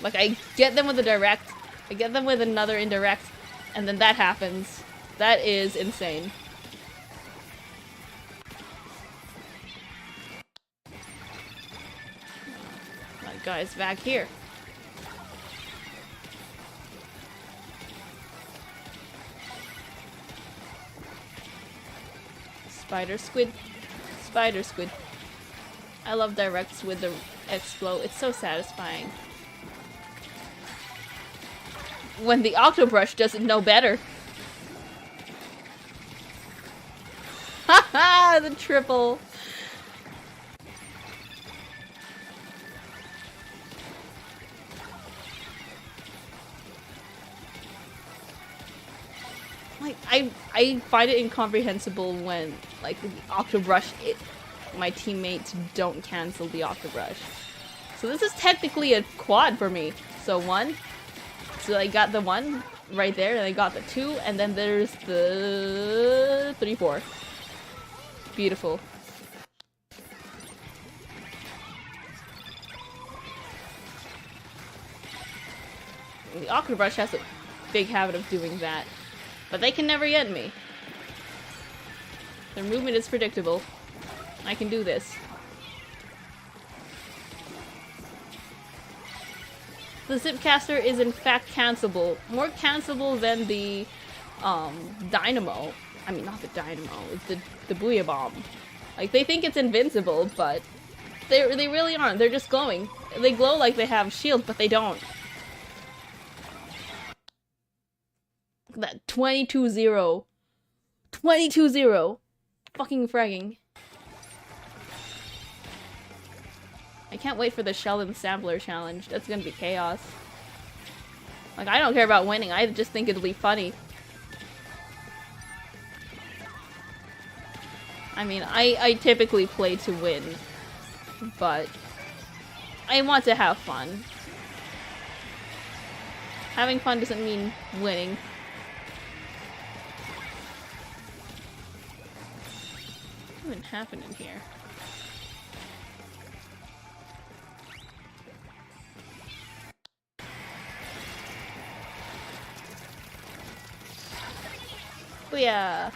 Like, I get them with a direct, I get them with another indirect, and then that happens. That is insane. My guy's back here. Spider squid. Spider squid. I love directs with the X-Flow. It's so satisfying. When the Octobrush doesn't know better. Haha! The triple! Like, I find it incomprehensible when, like, the Octobrush, my teammates don't cancel the Octobrush. So this is technically a quad for me. So 1. So I got the 1 right there, and I got the 2, and then there's the 3, 4. Beautiful. The Octobrush has a big habit of doing that. But they can never get me. Their movement is predictable. I can do this. The Zipcaster is in fact cancelable. More cancelable than the Dynamo. I mean, not the Dynamo. It's the Booyah Bomb. Like, they think it's invincible, but they really aren't. They're just glowing. They glow like they have shield, but they don't. That 22-0. 22-0. Fucking fragging. I can't wait for the Shell and Sampler challenge. That's gonna be chaos. Like, I don't care about winning. I just think it'll be funny. I mean, I typically play to win. But I want to have fun. Having fun doesn't mean winning. What even happened in here? Booyah!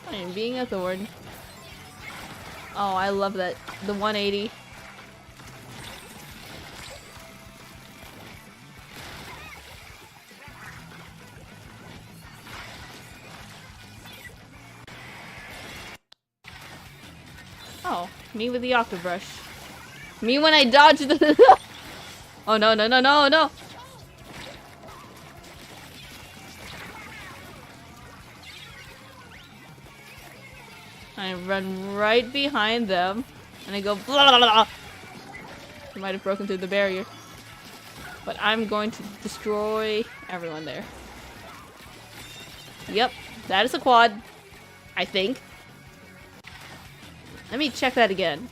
I am being a thorn. Oh, I love that. The 180. Oh, me with the Octobrush. Me when I dodge the... Oh no, no, no, no, no! I run right behind them, and I go blah blah blah. I might have broken through the barrier. But I'm going to destroy everyone there. Yep, that is a quad. I think. Let me check that again.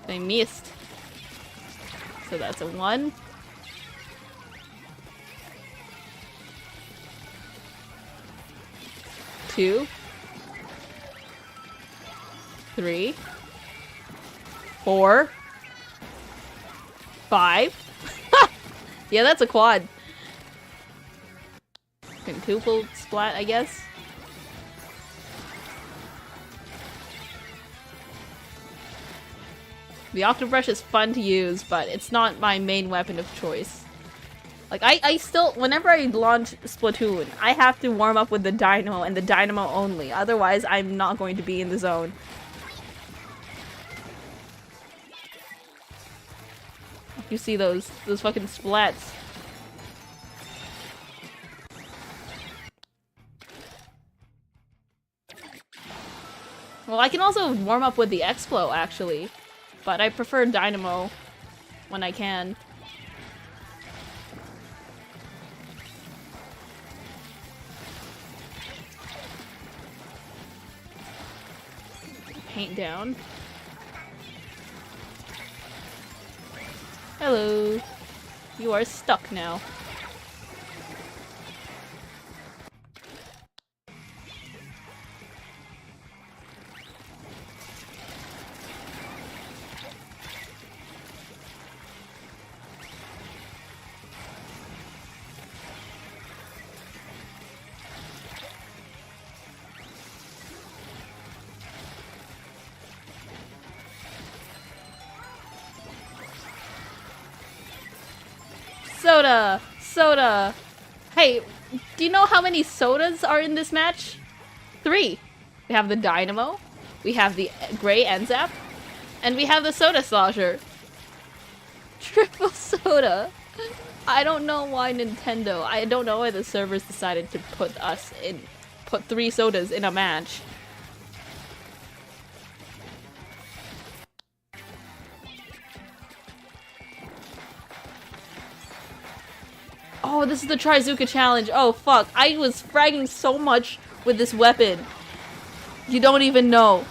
They missed. So that's a 1. 2. 3. 4. 5. Yeah, that's a quad. Quintuple splat, I guess. The Octobrush is fun to use, but it's not my main weapon of choice. Like, I still, whenever I launch Splatoon, I have to warm up with the Dynamo and the Dynamo only. Otherwise, I'm not going to be in the zone. You see those fucking splats. Well, I can also warm up with the X-Flow, actually. But I prefer Dynamo when I can. Paint down. Hello. You are stuck now. Soda! Soda! Hey, do you know how many sodas are in this match? 3. We have the Dynamo, we have the Gray Enzap, and we have the Soda Slosher. Triple soda! I don't know why Nintendo, I don't know why the servers decided to put 3 sodas in a match. Oh, this is the Trizuka challenge. Oh, fuck. I was fragging so much with this weapon. You don't even know.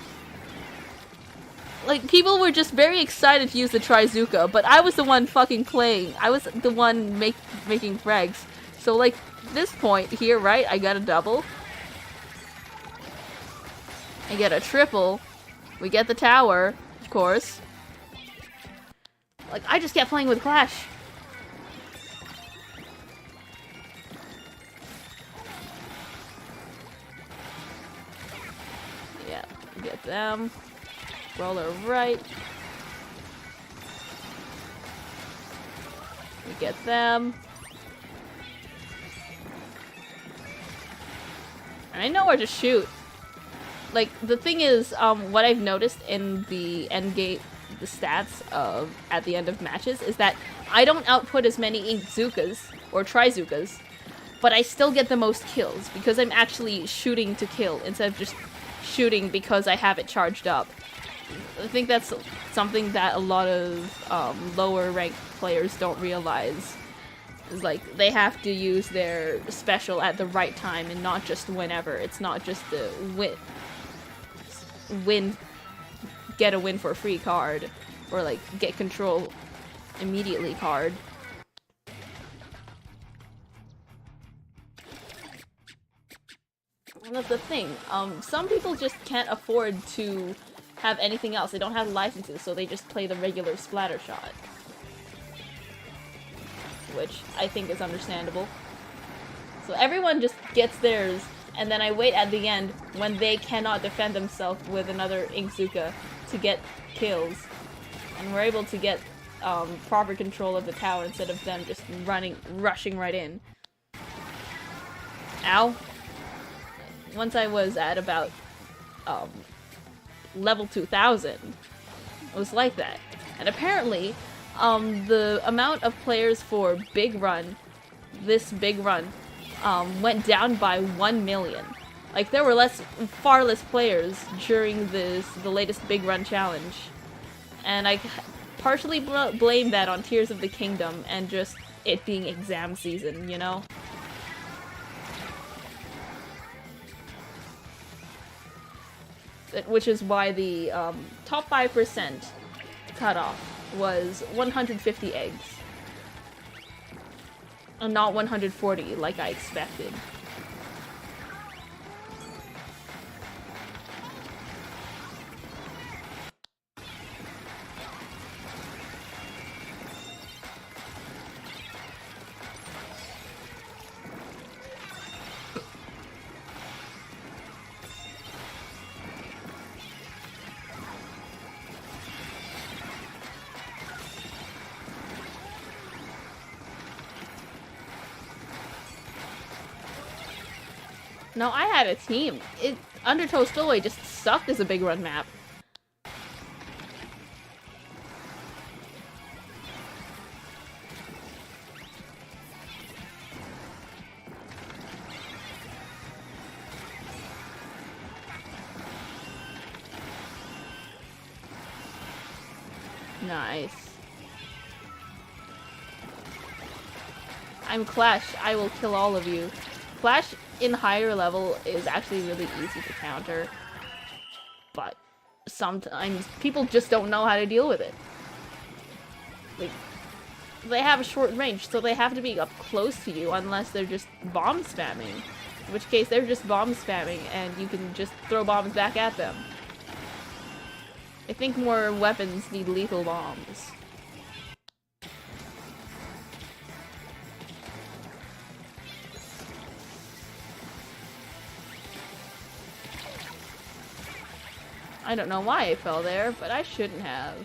Like, people were just very excited to use the Trizuka, but I was the one fucking playing. I was the one making frags. So, like, this point here, right? I got a double. I get a triple. We get the tower, of course. Like, I just kept playing with Clash. Yeah, get them. Roller right. We get them. And I know where to shoot. Like, the thing is, what I've noticed in the end game, the stats of at the end of matches, is that I don't output as many Inkzukas or Trizukas, but I still get the most kills because I'm actually shooting to kill instead of just shooting because I have it charged up. I think that's something that a lot of lower ranked players don't realize. Is like they have to use their special at the right time and not just whenever. It's not just the get a win for a free card or like get control immediately card. And that's the thing. Some people just can't afford to have anything else. They don't have licenses, so they just play the regular splatter shot. Which I think is understandable. So everyone just gets theirs, and then I wait at the end when they cannot defend themselves with another Inkzuka to get kills. And we're able to get proper control of the tower instead of them just rushing right in. Ow. Once I was at about level 2000, it was like that. And apparently, the amount of players for this big run, went down by 1 million. Like, there were far less players during the latest big run challenge. And I partially blame that on Tears of the Kingdom and just it being exam season, you know? Which is why the top 5% cutoff was 150 eggs. And not 140 like I expected. No, I had a team. Undertow Spillway just sucked as a big run map. Nice. I'm Clash. I will kill all of you. Clash in higher level is actually really easy to counter, but sometimes people just don't know how to deal with it. Like, they have a short range, so they have to be up close to you unless they're just bomb spamming. In which case, they're just bomb spamming and you can just throw bombs back at them. I think more weapons need lethal bombs. I don't know why I fell there, but I shouldn't have.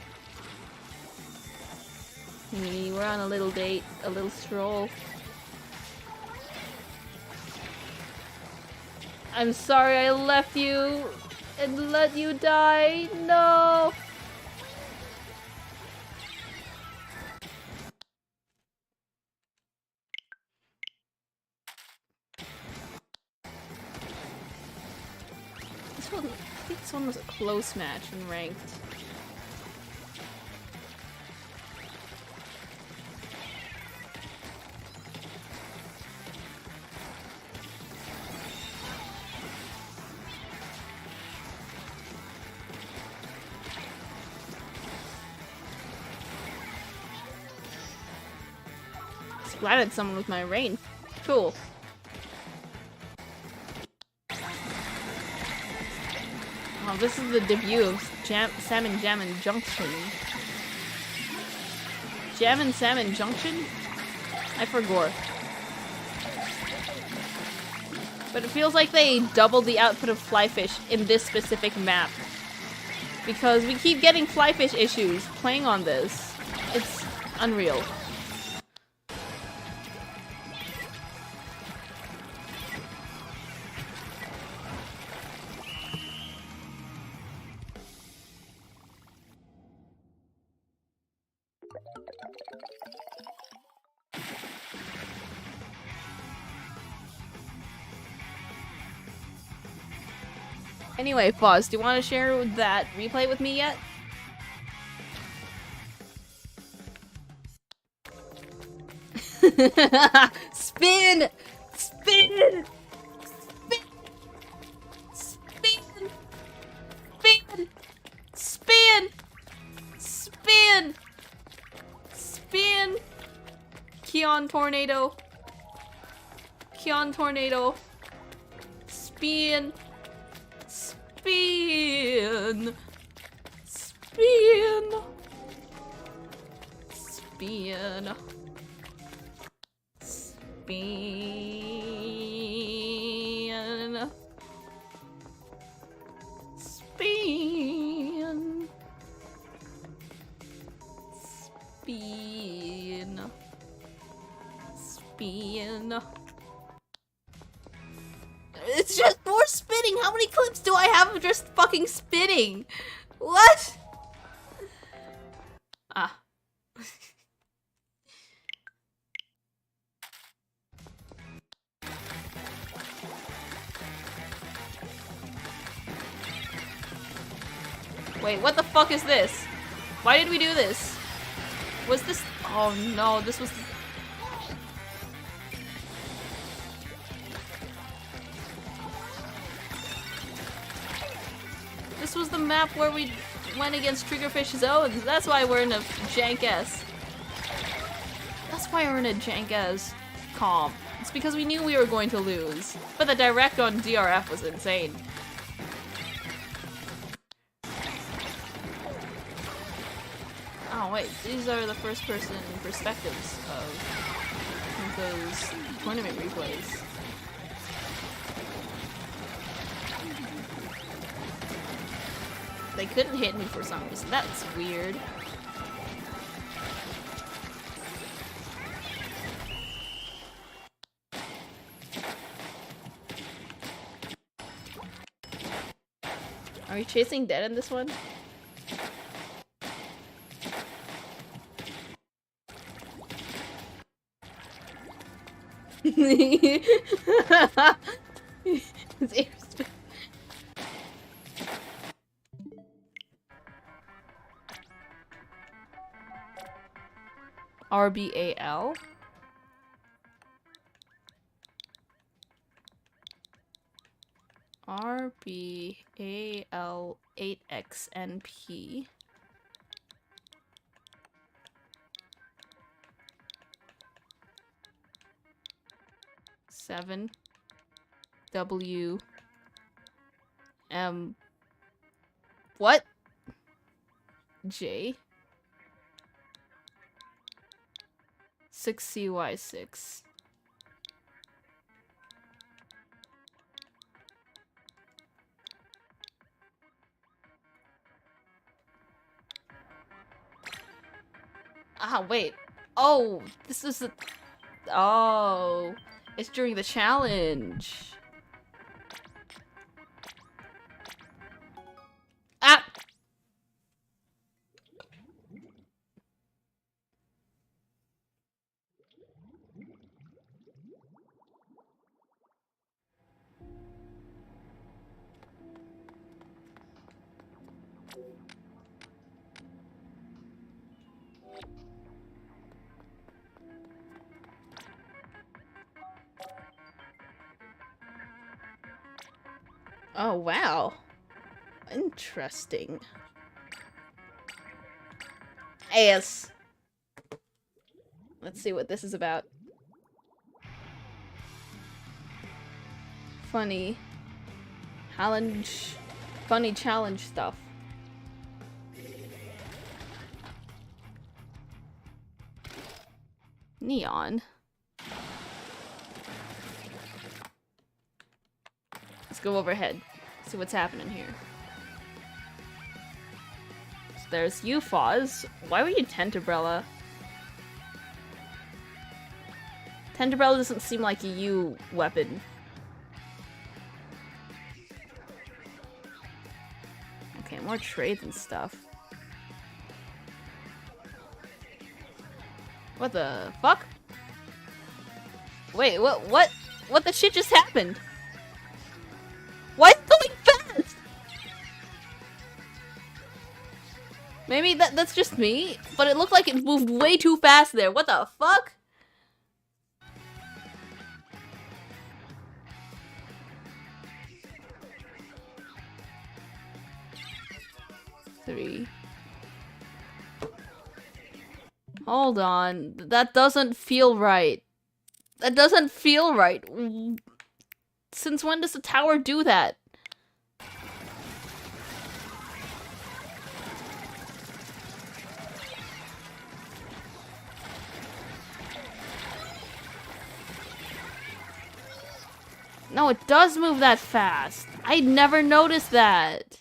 We're on a little date, a little stroll. I'm sorry I left you and let you die. No! I think this one was a close match in ranked. Splatted someone with my rain. Cool. Oh, this is the debut of Salmon Jammin' Junction. Jammin' Salmon Junction? I forgot. But it feels like they doubled the output of Flyfish in this specific map. Because we keep getting Flyfish issues playing on this. It's unreal. Anyway, Foz, do you want to share that replay with me yet? Spin! Spin! Spin! Spin! Spin! Spin! Spin! Spin! Keon Tornado. Keon Tornado. Spin! Spin! Spin! Spin! Spin! Spin! Spin! Spin! It's just more spinning! How many clips do I have of just fucking spinning? What? Ah. Wait, what the fuck is this? Why did we do this? Was this— oh no, this was— this was the map where we went against Triggerfish zones. That's why we're in a jank-ass. That's why we're in a jank-ass comp. It's because we knew we were going to lose. But the direct on DRF was insane. Oh wait, these are the first-person perspectives of those tournament replays. They couldn't hit me for some reason. That's weird. Are we chasing dead in this one? RBAL? RBAL 8XNP. Seven W M what? J 6CY6. Ah, wait. Oh, this is the... Oh, it's during the challenge. Ah! Oh, wow. Interesting. Yes. Let's see what this is about. Funny. Challenge. Funny challenge stuff. Neon. Let's go overhead. See what's happening here. So there's you, Foz. Why were you Tenterbrella? Tenterbrella doesn't seem like a you weapon. Okay, more trades and stuff. What the fuck? Wait, what the shit just happened? Why is it going fast? Maybe that's just me, but it looked like it moved way too fast there. What the fuck? Three. Hold on. That doesn't feel right. That doesn't feel right. Since when does the tower do that? No, it does move that fast. I never noticed that.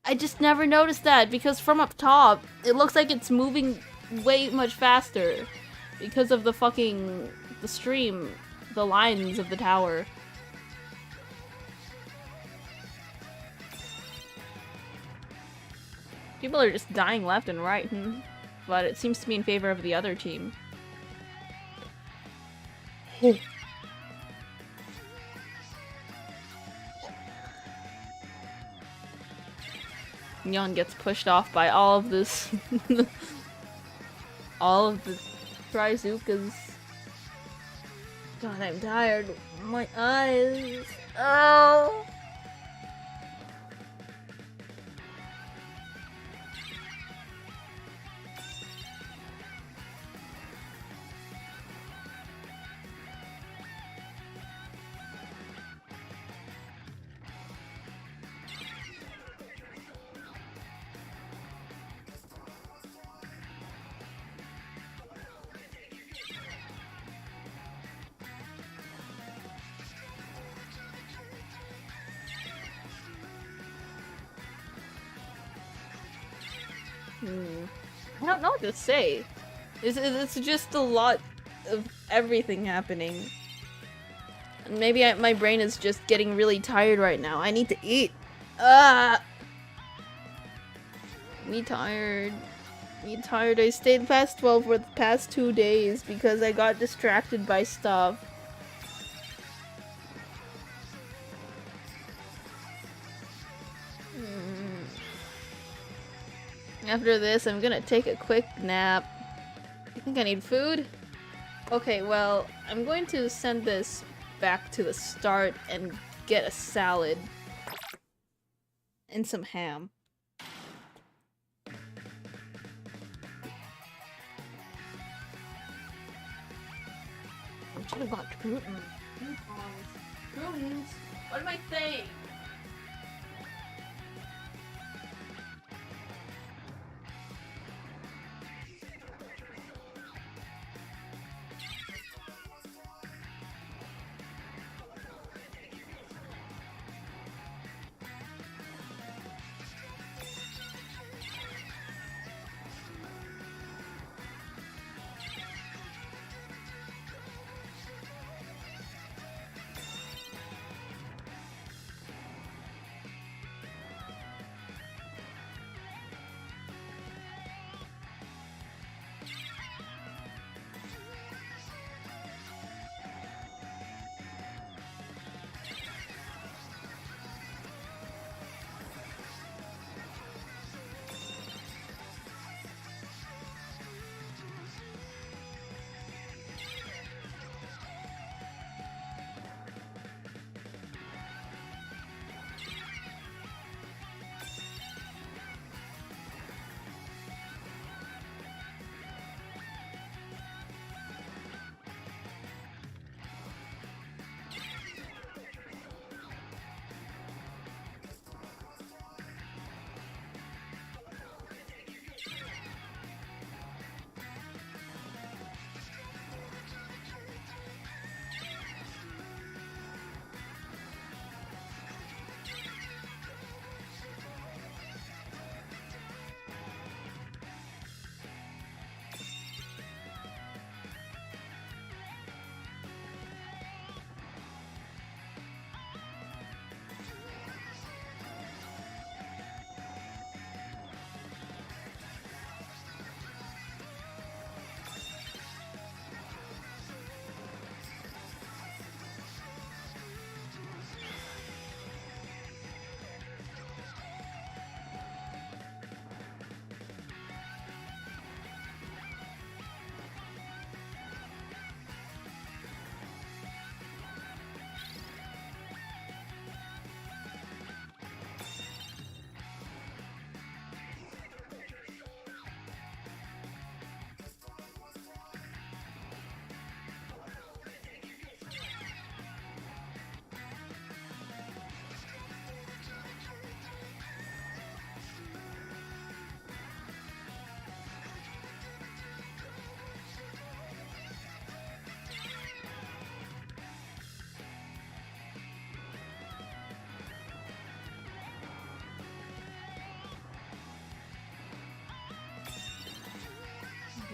I just never noticed that because from up top, it looks like it's moving way much faster because of the stream, the lines of the tower. People are just dying left and right, but it seems to be in favor of the other team. Neon gets pushed off by all of this. All of the Trizukas. God, I'm tired. My eyes. Oh! I don't know what to say. It's just a lot of everything happening. And maybe my brain is just getting really tired right now. I need to eat. Me tired. Me tired. I stayed past 12 for the past 2 days because I got distracted by stuff. After this, I'm gonna take a quick nap. I think I need food? Okay, well, I'm going to send this back to the start and get a salad. And some ham. I should have got croutons. Croutons? What am I saying?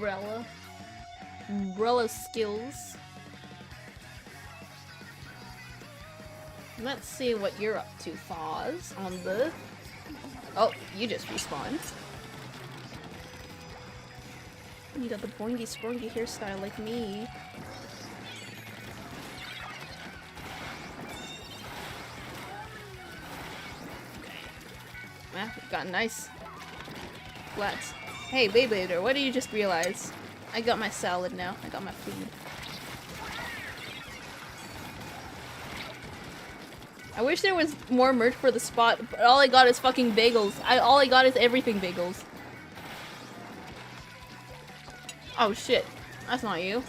umbrella. Umbrella skills. Let's see what you're up to, Foz, on the... Oh, you just respawned. You got the boingy sprongy hairstyle like me. Ah, got nice flats. Hey, Beyblader, what did you just realize? I got my salad now. I got my food. I wish there was more merch for the spot, but all I got is fucking bagels. All I got is everything bagels. Oh shit. That's not you.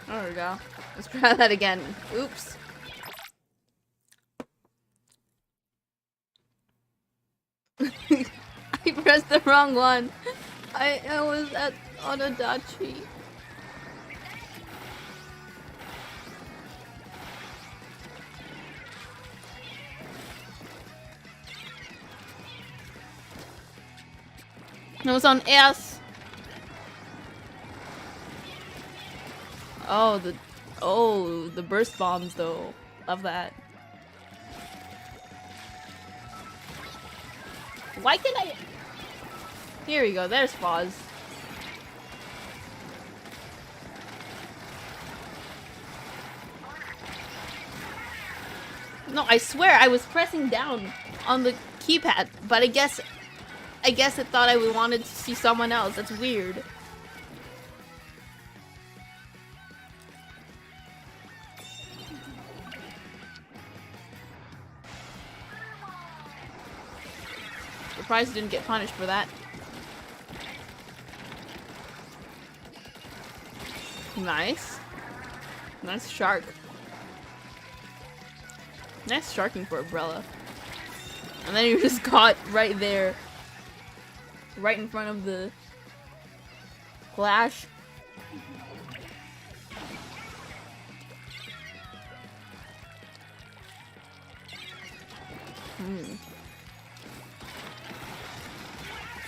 There we go. Let's try that again. Oops. I pressed the wrong one. I was at Onadachi. It was on S. Oh, the burst bombs though. Love that. Why can I? Here we go. There's Foz. No, I swear I was pressing down on the keypad, but I guess it thought I wanted to see someone else. That's weird. Surprised I didn't get punished for that. Nice. Nice shark. Nice sharking for Umbrella. And then you just caught right there. Right in front of the flash.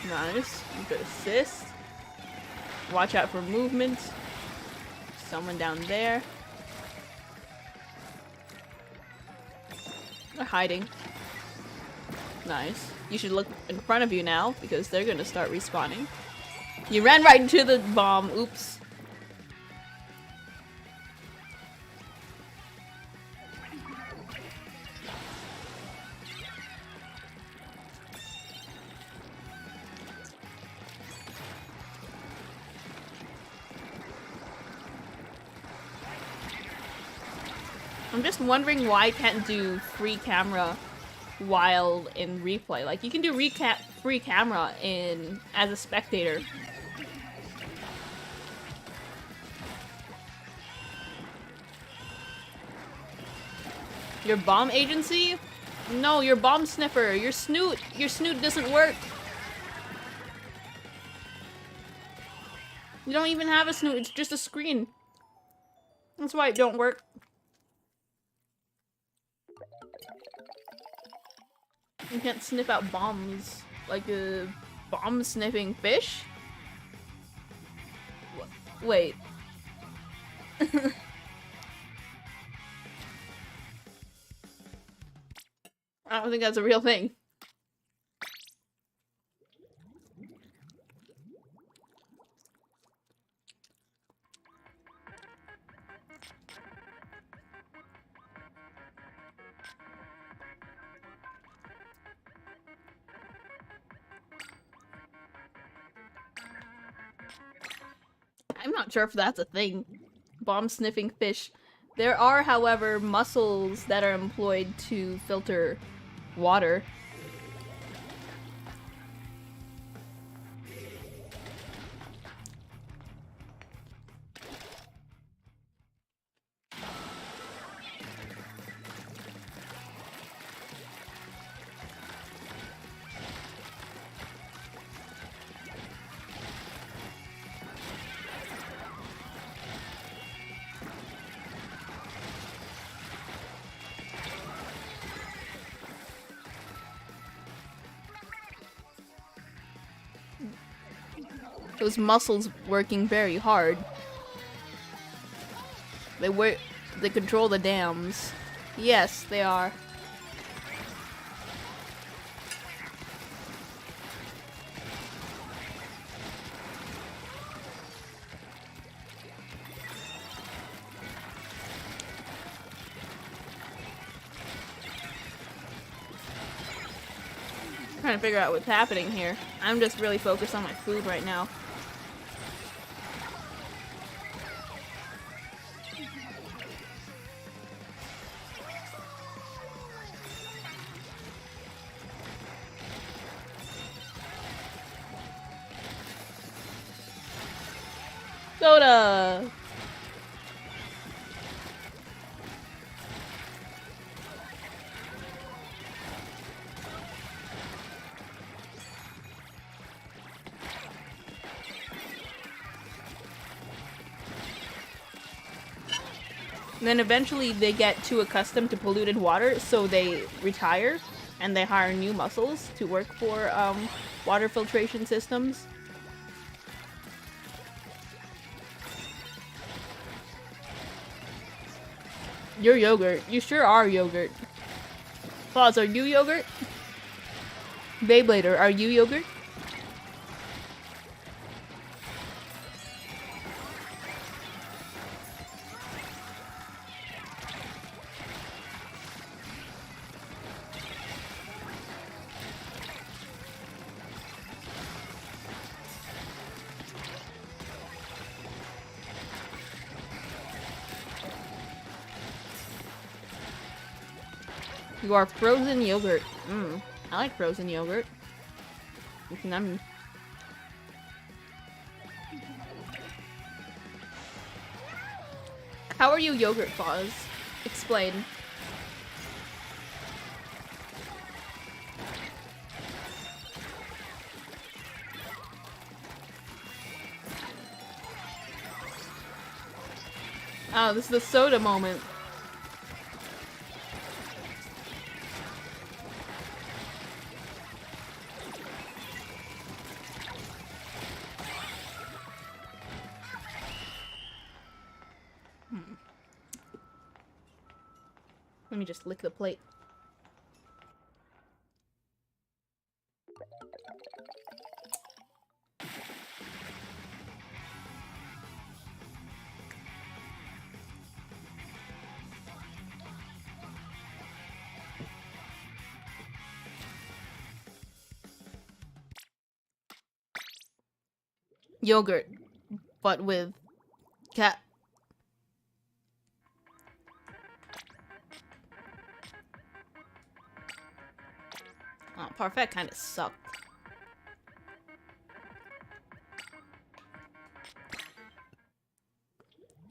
Nice. You could assist. Watch out for movement. Someone down there. They're hiding. Nice. You should look in front of you now, because they're gonna start respawning. You ran right into the bomb. Oops. I'm just wondering why I can't do free camera while in replay. Like, you can do free camera in as a spectator. Your bomb agency? No, your bomb sniffer. Your snoot doesn't work. You don't even have a snoot, it's just a screen. That's why it don't work. You can't sniff out bombs like a bomb sniffing fish? Wait. I don't think that's a real thing. I'm not sure if that's a thing. Bomb sniffing fish. There are, however, mussels that are employed to filter water. those muscles working very hard. They control the dams. Yes, they are. Trying to figure out what's happening here. I'm just really focused on my food right now. Soda! And then eventually they get too accustomed to polluted water, so they retire and they hire new muscles to work for water filtration systems. You're yogurt. You sure are yogurt. Claus, are you yogurt? Beyblader, are you yogurt? You are frozen yogurt. I like frozen yogurt. How are you yogurt, Claus? Explain. Oh, this is the soda moment. Let me just lick the plate. Yogurt, but with cat. Oh, Parfait kind of sucked.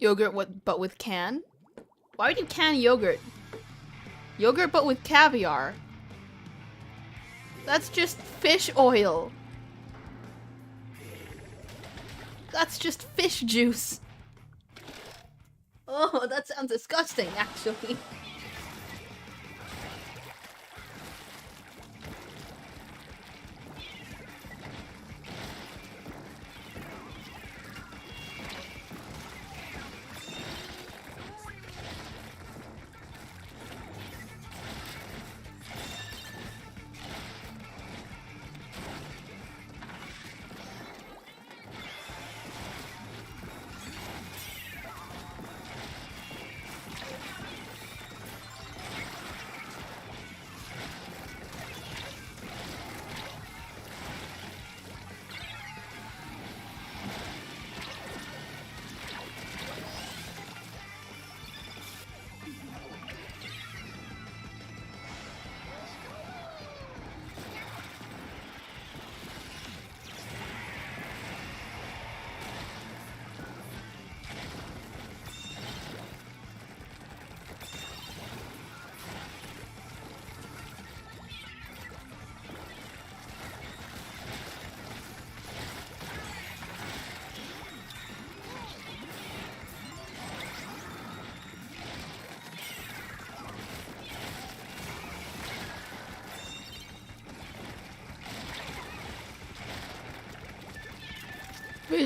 Yogurt but with can? Why would you can yogurt? Yogurt but with caviar. That's just fish oil. That's just fish juice. Oh, that sounds disgusting, actually.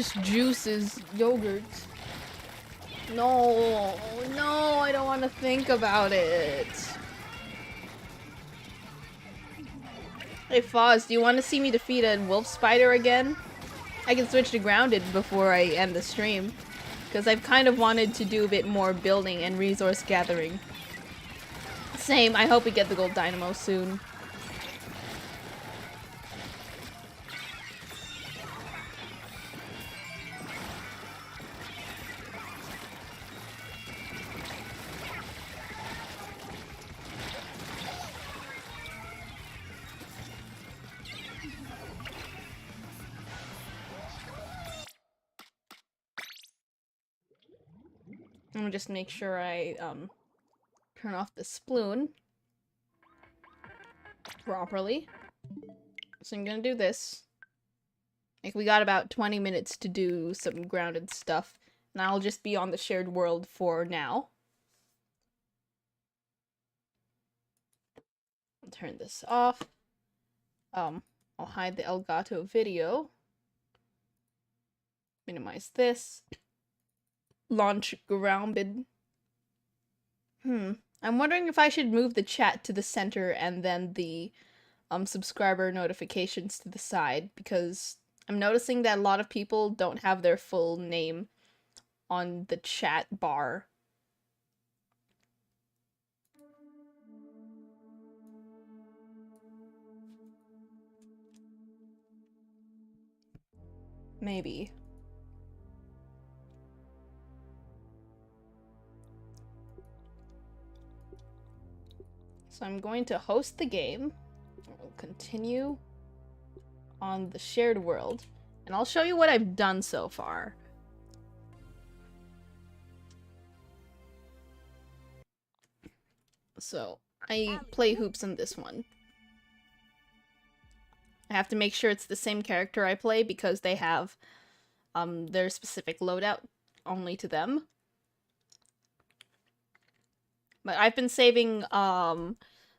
delicious juices, yogurt. No, no, I don't want to think about it. Hey Foz, do you want to see me defeat a wolf spider again? I can switch to grounded before I end the stream. Because I've kind of wanted to do a bit more building and resource gathering. Same, I hope we get the gold dynamo soon. I'm gonna just make sure I turn off the sploon properly. So I'm gonna do this. Like, we got about 20 minutes to do some grounded stuff, and I'll just be on the shared world for now. I'll turn this off. I'll hide the Elgato video. Minimize this. Launch grounded. I'm wondering if I should move the chat to the center and then the subscriber notifications to the side, because I'm noticing that a lot of people don't have their full name on the chat bar. Maybe. So I'm going to host the game. We'll continue on the shared world, and I'll show you what I've done so far. So, I play hoops in this one. I have to make sure it's the same character I play because they have their specific loadout only to them. But I've been saving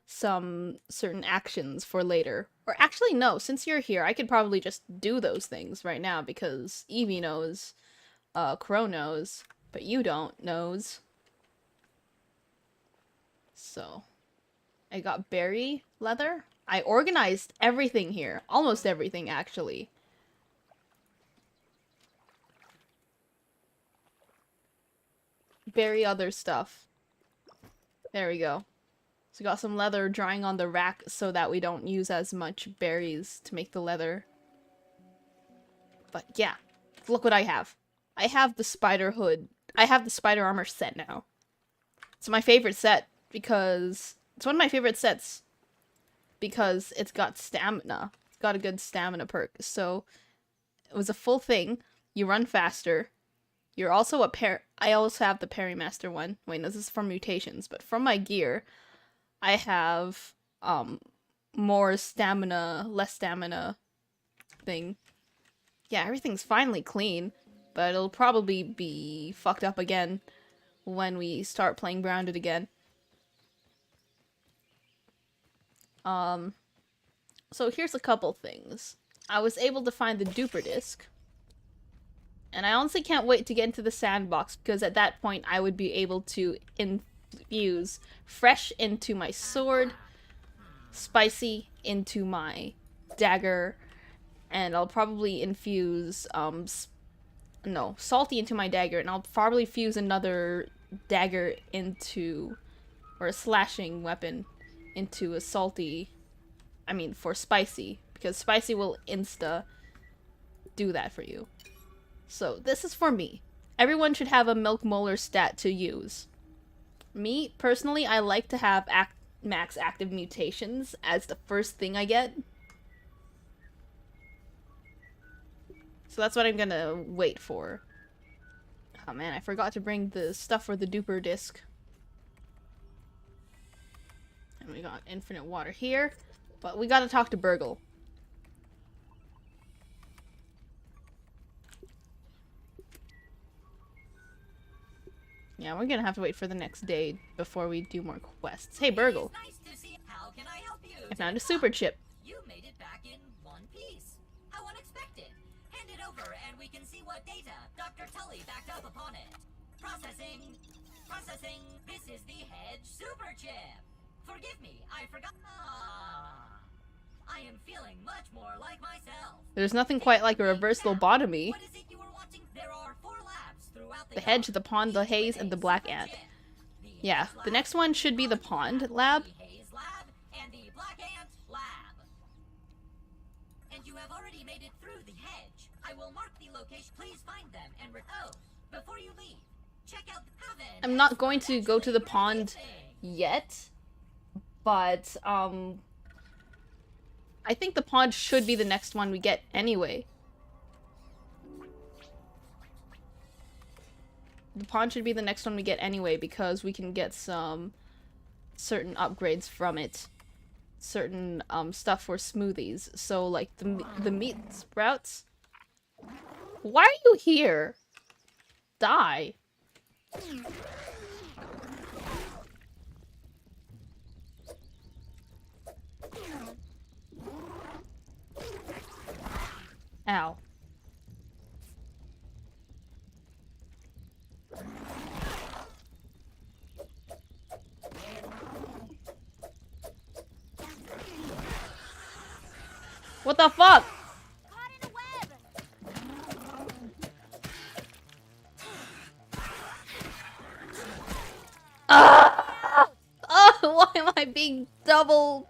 some certain actions for later. Or actually no, since you're here, I could probably just do those things right now because Evie knows, Crow knows, but you don't knows. So, I got berry leather. I organized everything here. Almost everything, actually. Berry other stuff. There we go. So we got some leather drying on the rack so that we don't use as much berries to make the leather. But yeah, look what I have. I have the spider hood. I have the spider armor set now. It's my favorite set because... It's one of my favorite sets because it's got stamina. It's got a good stamina perk. So it was a full thing. You run faster. You're also a I also have the Parry Master one. Wait, no, this is for mutations. But from my gear, I have more stamina, less stamina thing. Yeah, everything's finally clean. But it'll probably be fucked up again when we start playing Grounded again. So here's a couple things. I was able to find the duper disc. And I honestly can't wait to get into the sandbox, because at that point I would be able to infuse fresh into my sword, spicy into my dagger, and I'll probably infuse, salty into my dagger, and I'll probably fuse another dagger into, or a slashing weapon into a salty, for spicy, because spicy will insta do that for you. So, this is for me. Everyone should have a milk molar stat to use. Me, personally, I like to have max active mutations as the first thing I get. So that's what I'm gonna wait for. Oh man, I forgot to bring the stuff for the duper disc. And we got infinite water here. But we gotta talk to Burgle. Yeah, we're gonna have to wait for the next day before we do more quests. Hey, Burgle. Nice to see. How can I help you? I found a super chip. You made it back in one piece. How unexpected. Hand it over and we can see what data Dr. Tully backed up upon it. Processing. Processing. This is the Hedge Super Chip. Forgive me, I forgot. I am feeling much more like myself. There's nothing quite like a reverse lobotomy. What is it you were wanting? There are 4 labs throughout The hedge, the pond, the haze, and the black ant. Yeah, the next one should be the pond lab. The haze lab and the black ant lab. And you have already made it through the hedge. I will mark the location. Please find them and before you leave, check out the oven. I'm not going to go to the pond yet, but I think the pond should be the next one we get anyway. The pond should be the next one we get anyway because we can get some certain upgrades from it. Certain stuff for smoothies. So like the meat sprouts. Why are you here? Die. Ow. What the fuck? Caught in a web. Ah! Oh, why am I being doubled?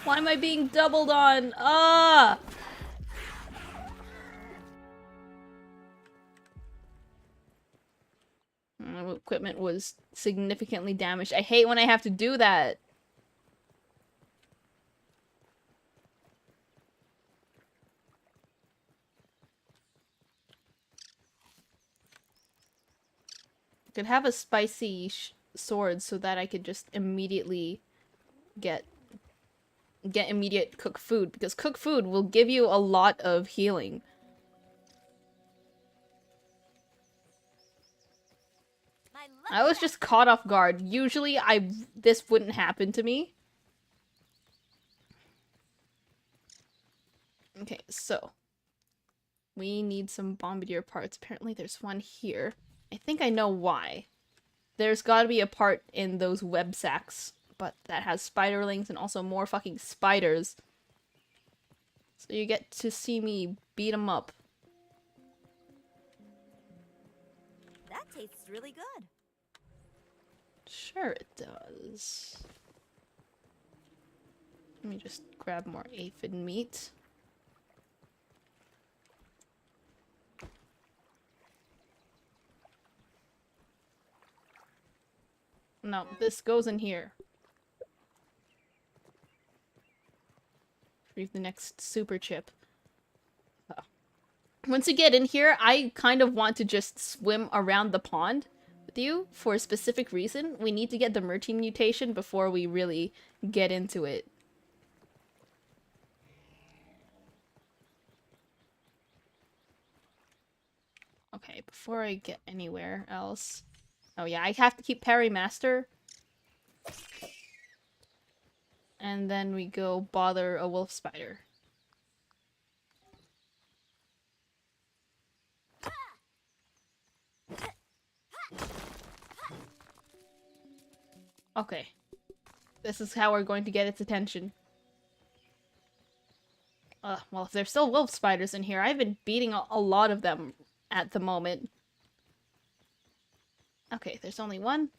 Why am I being doubled on? Ah! My equipment was significantly damaged. I hate when I have to do that. Could have a spicy sword so that I could just immediately get immediate cooked food, because cooked food will give you a lot of healing. I was just caught off guard. Usually this wouldn't happen to me. Okay, so we need some bombardier parts. Apparently there's one here. I think I know why. There's gotta be a part in those web sacks, but that has spiderlings and also more fucking spiders. So you get to see me beat them up. That tastes really good. Sure it does. Let me just grab more aphid meat. No, this goes in here. Retrieve the next super chip. Oh. Once you get in here, I kind of want to just swim around the pond with you for a specific reason. We need to get the Murti mutation before we really get into it. Okay, before I get anywhere else... Oh yeah, I have to keep Parry Master. And then we go bother a wolf spider. Okay. This is how we're going to get its attention. Well, if there's still wolf spiders in here, I've been beating a lot of them at the moment. Okay, there's only one.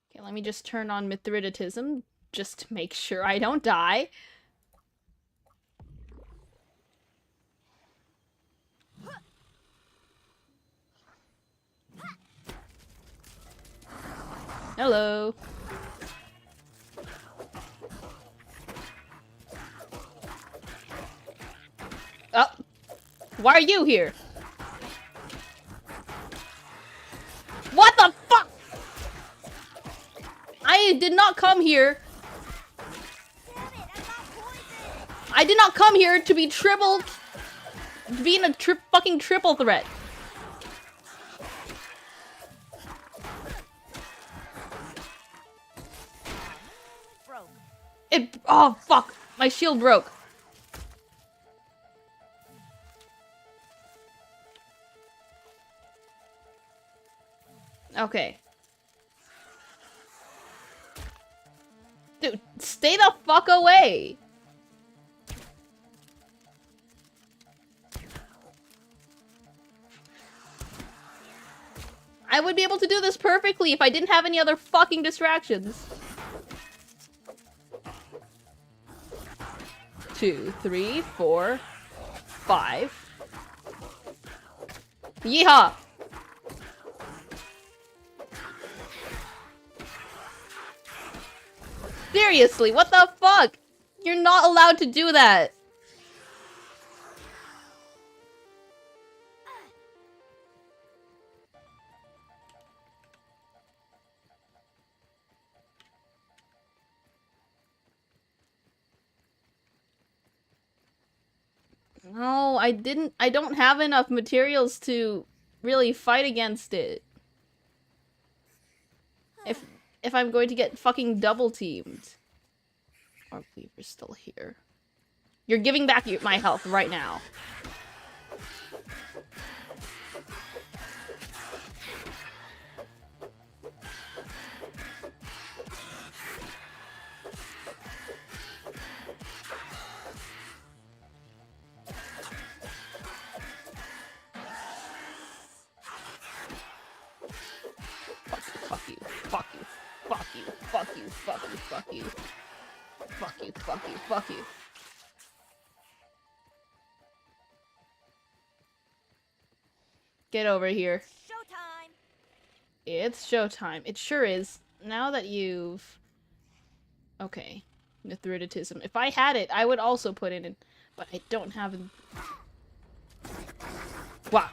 Okay, let me just turn on Mithridatism, just to make sure I don't die. Hello. Oh, why are you here? What the fuck? I did not come here. Damn it, I got poisoned. I did not come here to be tripled, to be in a fucking triple threat. Broke. Oh, fuck! My shield broke. Okay. Dude, stay the fuck away! I would be able to do this perfectly if I didn't have any other fucking distractions. 2, 3, 4, 5. Yeehaw! Seriously, what the fuck? You're not allowed to do that. No, I don't have enough materials to really fight against it. If I'm going to get fucking double teamed. Our Weaver's still here. You're giving back my health right now. Fuck you, fuck you, fuck you, fuck you, fuck you, fuck you. Fuck you, fuck you, fuck you. Get over here. Showtime. It's showtime. It sure is. Now that you've... Okay. Mithridatism. If I had it, I would also put it in. But I don't have it. Wah.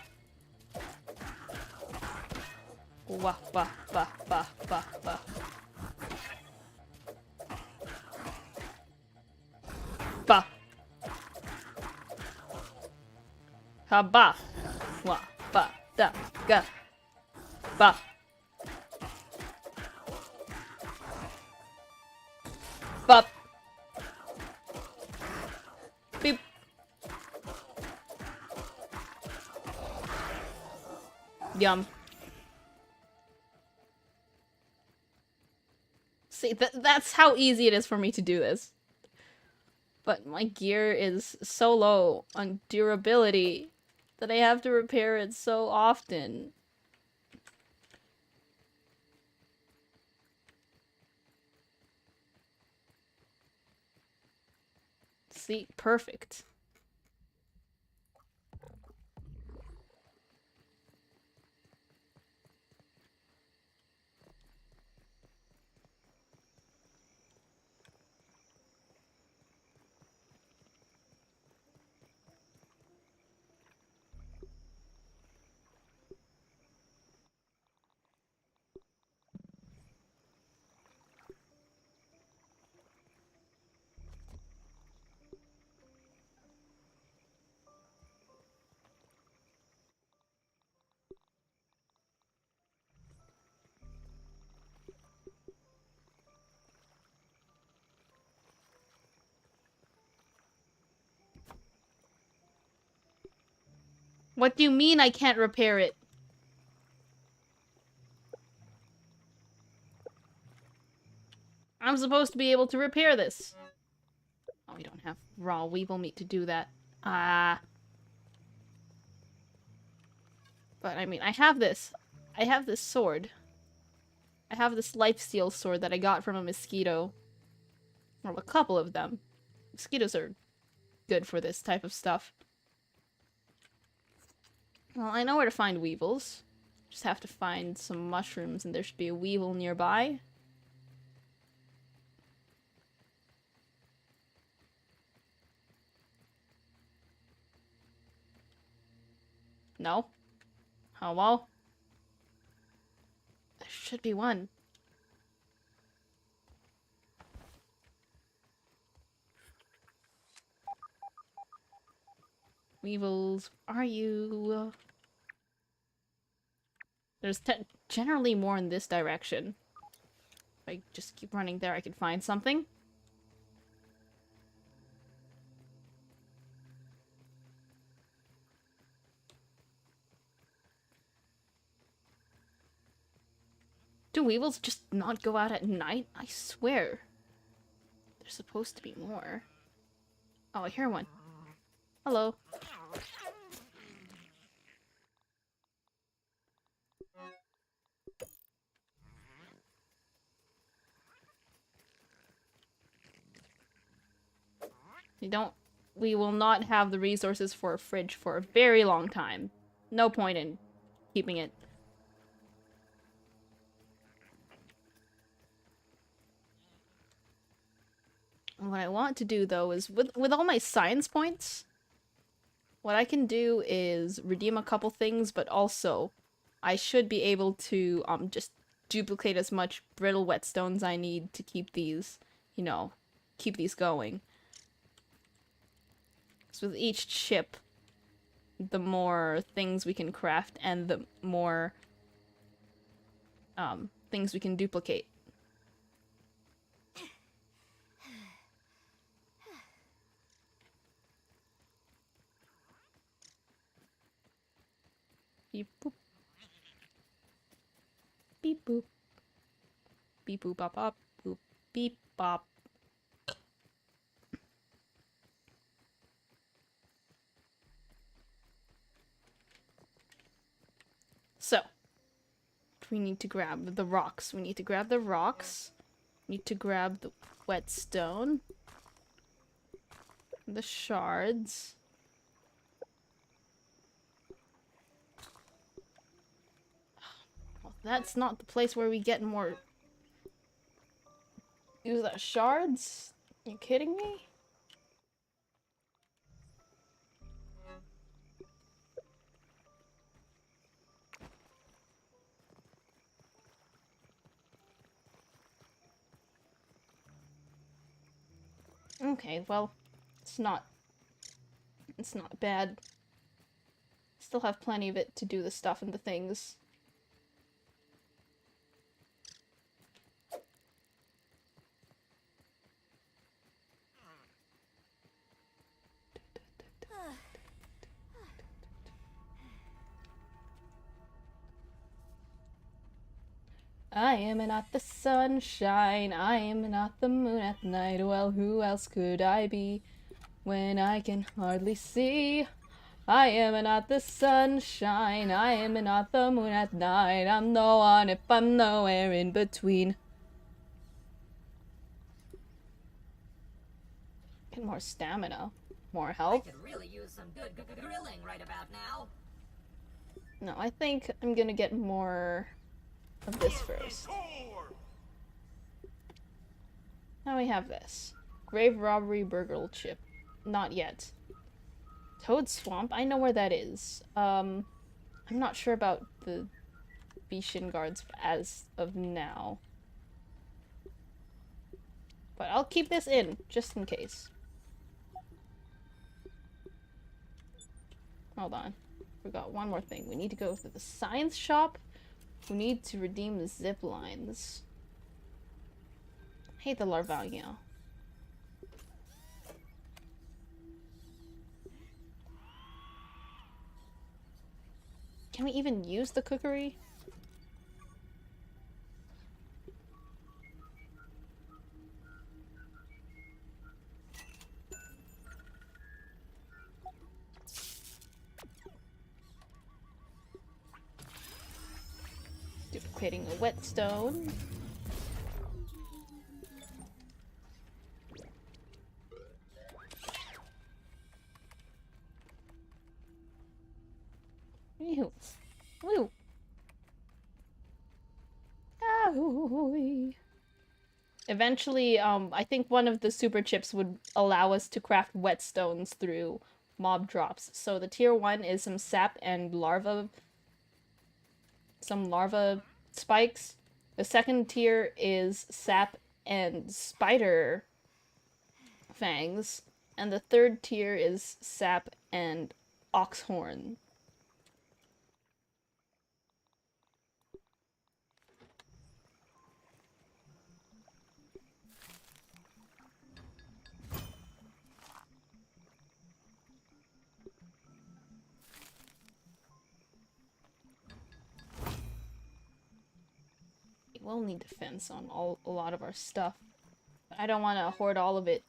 Wah, bah, bah, bah, bah, bah. Bah. Ha, bah. Wah, bah, da, ga. Bah. Bop. Beep. Yum. See, that's how easy it is for me to do this. But my gear is so low on durability that I have to repair it so often. See, perfect. What do you mean I can't repair it? I'm supposed to be able to repair this. Oh, we don't have raw weevil meat to do that. Ah. But, I mean, I have this. I have this sword. I have this lifesteal sword that I got from a mosquito. Well, a couple of them. Mosquitoes are good for this type of stuff. Well, I know where to find weevils. Just have to find some mushrooms, and there should be a weevil nearby. No? Hello? There should be one. Weevils, are you? There's generally more in this direction. If I just keep running there, I can find something. Do weevils just not go out at night? I swear. There's supposed to be more. Oh, I hear one. Hello. We will not have the resources for a fridge for a very long time. No point in keeping it. What I want to do though is with all my science points, what I can do is redeem a couple things, but also I should be able to just duplicate as much brittle whetstones I need to keep these, you know, keep these going. So with each chip, the more things we can craft and the more things we can duplicate. Beep boop. Beep boop. Beep boop bop bop. Boop beep bop. So, we need to grab the rocks. We need to grab the rocks. We need to grab the whetstone. The shards. Well, that's not the place where we get more... Use that shards? You kidding me? Okay, well, it's not bad. Still have plenty of it to do the stuff and the things. I am not the sunshine, I am not the moon at night. Well, who else could I be when I can hardly see? I am not the sunshine, I am not the moon at night. I'm no one if I'm nowhere in between. Get more stamina, more I health. could really use some good grilling right about now. No, I think I'm gonna get more of this first. Now we have this. Grave Robbery Burgle Chip. Not yet. Toad Swamp, I know where that is. I'm not sure about the Bishan guards as of now. But I'll keep this in, just in case. Hold on. Forgot one more thing. We need to go to the science shop. We need to redeem the zip lines. I hate the Larvagia. Can we even use the cookery? Duplicating a whetstone. Ew. Woo. Eventually, I think one of the super chips would allow us to craft whetstones through mob drops. So the tier 1 is some sap and larva, some larva spikes. The second tier is sap and spider fangs. And the third tier is sap and oxhorn. will need defense on a lot of our stuff. I don't want to hoard all of it.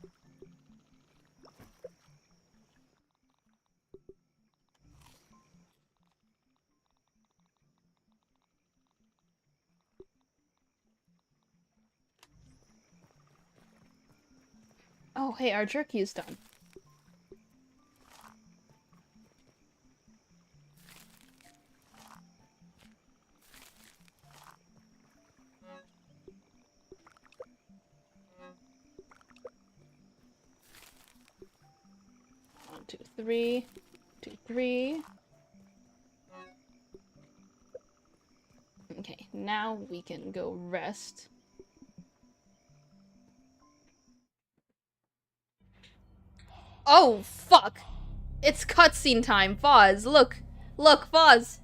Oh, hey, our jerky is done. One, two, three. 2, 3. Okay, now we can go rest. Oh, fuck! It's cutscene time, Foz, look! Look, Foz!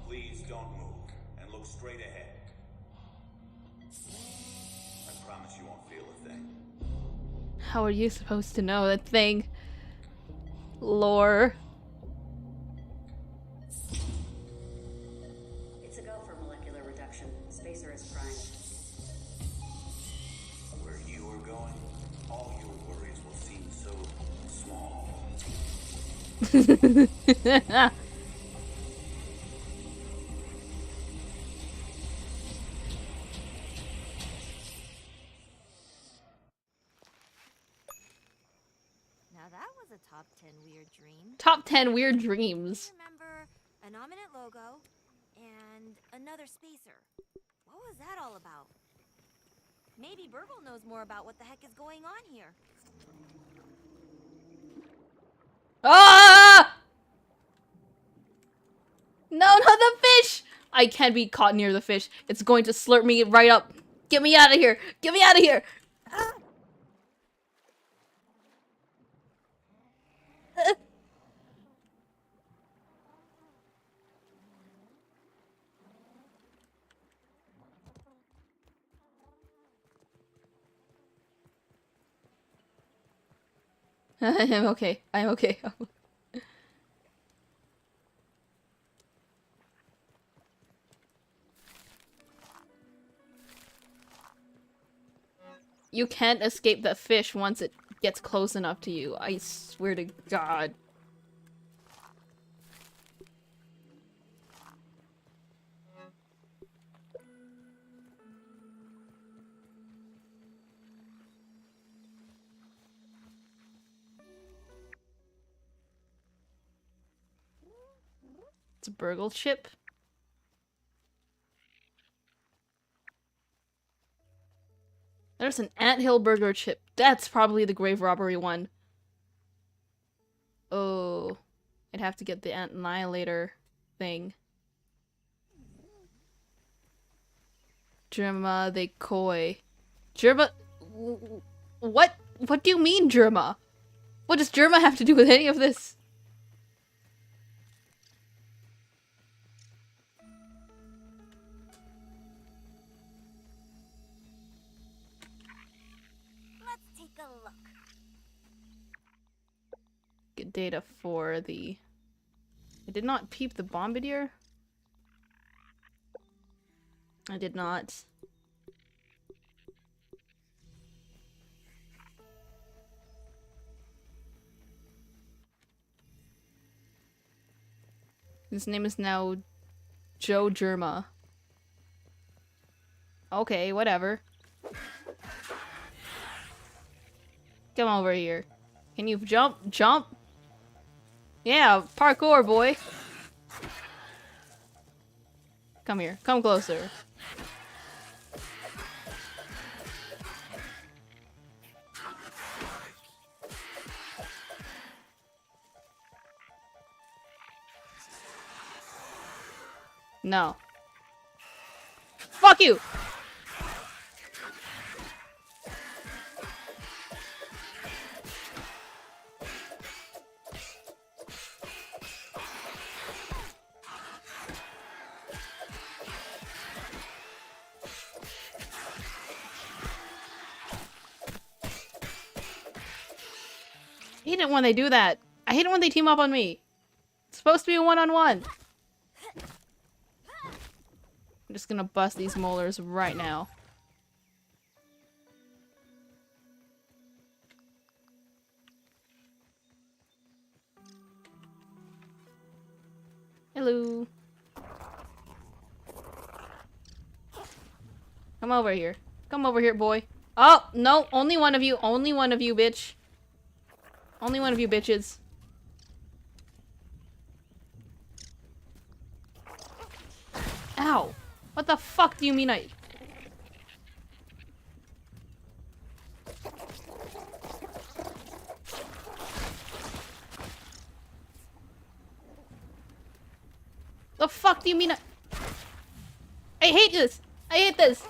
Please don't move and look straight ahead. I promise you won't feel a thing. How are you supposed to know that thing? Lore. It's a go for molecular reduction. Spacer is primed. Where you are going, all your worries will seem so small. Now that was a top 10 weird dream. Top 10 weird dreams. Remember an ominous logo and another spacer. What was that all about? Maybe Burgle knows more about what the heck is going on here. Ah! No, not the fish! I can't be caught near the fish. It's going to slurp me right up. Get me out of here! Get me out of here! I'm okay. I'm okay. You can't escape that fish once it gets close enough to you. I swear to God. It's a burgle chip. There's an anthill burger chip. That's probably the grave robbery one. Oh. I'd have to get the annihilator thing. Germa they koi. Germa... What? What do you mean, Germa? What does Germa have to do with any of this? Let's take a look. Get data for the... I did not peep the bombardier. I did not. His name is now Joe Germa. Okay, whatever. Come over here. Can you jump? Jump? Yeah, parkour, boy. Come here. Come closer. No. Fuck you! I hate it when they do that. I hate it when they team up on me. It's supposed to be a one-on-one. I'm just gonna bust these molars right now. Hello. Come over here. Come over here, boy. Oh, no. Only one of you. Only one of you, bitch. Only one of you, bitches. Ow. What the fuck do you mean I... The fuck do you mean I hate this! I hate this!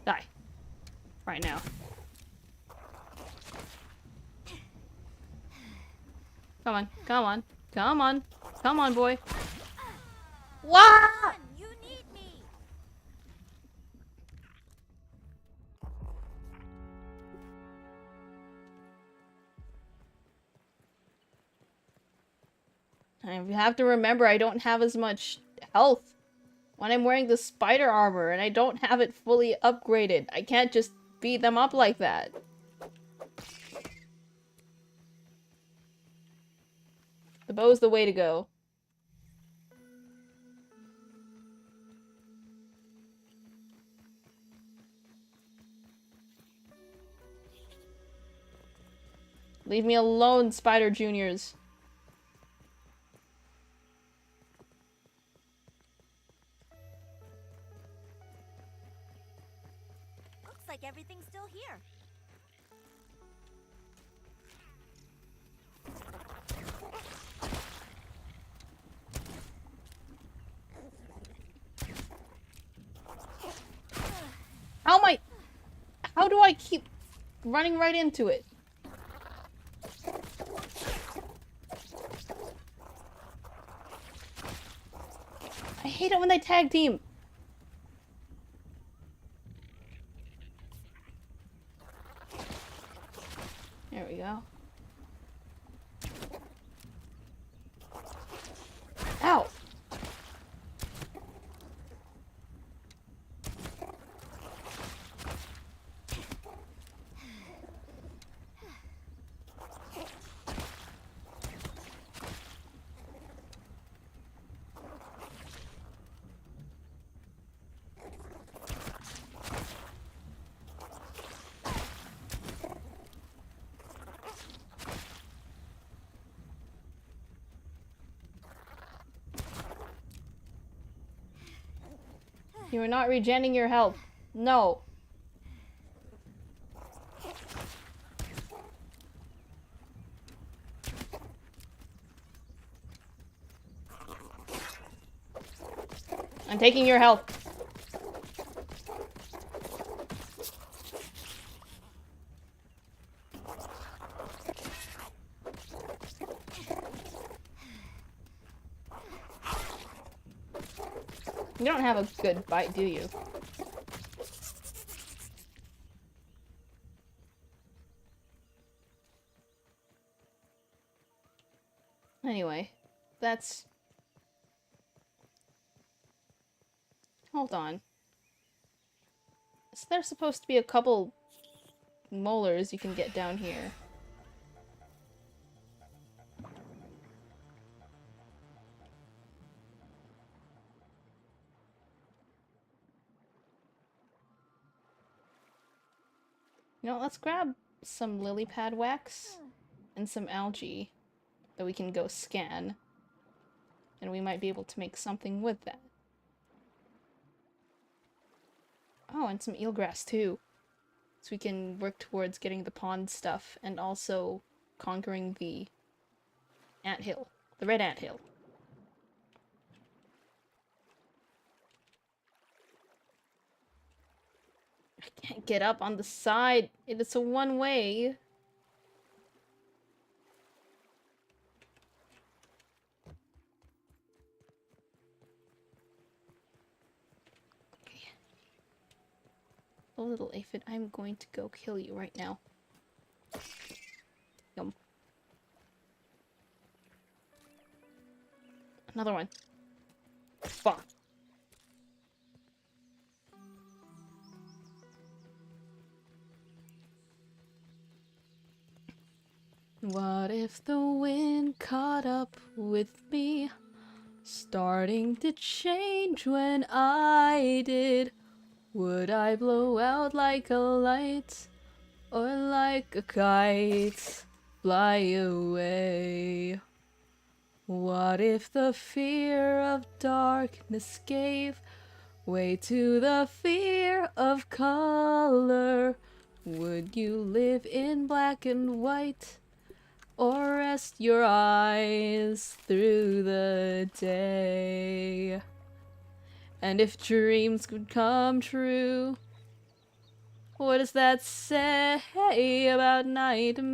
Die. Right now. Come on, come on, come on, come on, boy. What? You need me. I have to remember I don't have as much health when I'm wearing the spider armor and I don't have it fully upgraded. I can't just beat them up like that. The bow's the way to go. Leave me alone, Spider Juniors. Looks like everything's still here. How am I... How do I keep running right into it? I hate it when they tag team. There we go. Ow! You are not regenerating your health. No. I'm taking your health. You don't have a good bite, do you? Anyway, that's... Hold on. Is there supposed to be a couple molars you can get down here? You know, let's grab some lily pad wax and some algae that we can go scan. And we might be able to make something with that. Oh, and some eelgrass too. So we can work towards getting the pond stuff and also conquering the anthill. The red anthill. I can't get up on the side. It's a one-way. Oh, little aphid, I'm going to go kill you right now. Yum. Another one. Fuck. What if the wind caught up with me? Starting to change when I did. Would I blow out like a light? Or like a kite? Fly away. What if the fear of darkness gave way to the fear of color? Would you live in black and white? Or rest your eyes through the day? And if dreams could come true, what does that say about nightmares?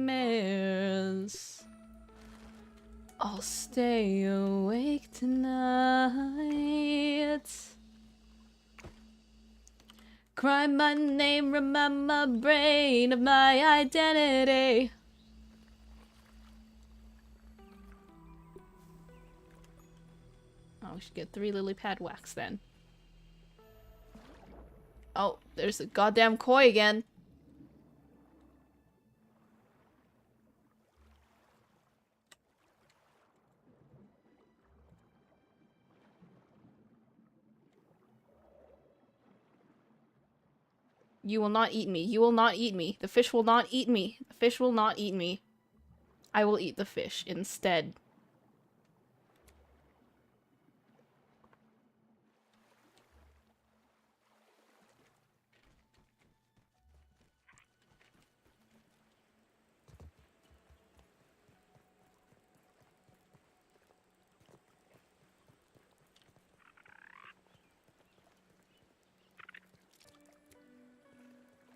I'll stay awake tonight. Cry my name, remind my brain of my identity. Oh, we should get 3 lily pad wax then. Oh, there's a goddamn koi again. You will not eat me. You will not eat me. The fish will not eat me. The fish will not eat me. I will eat the fish instead.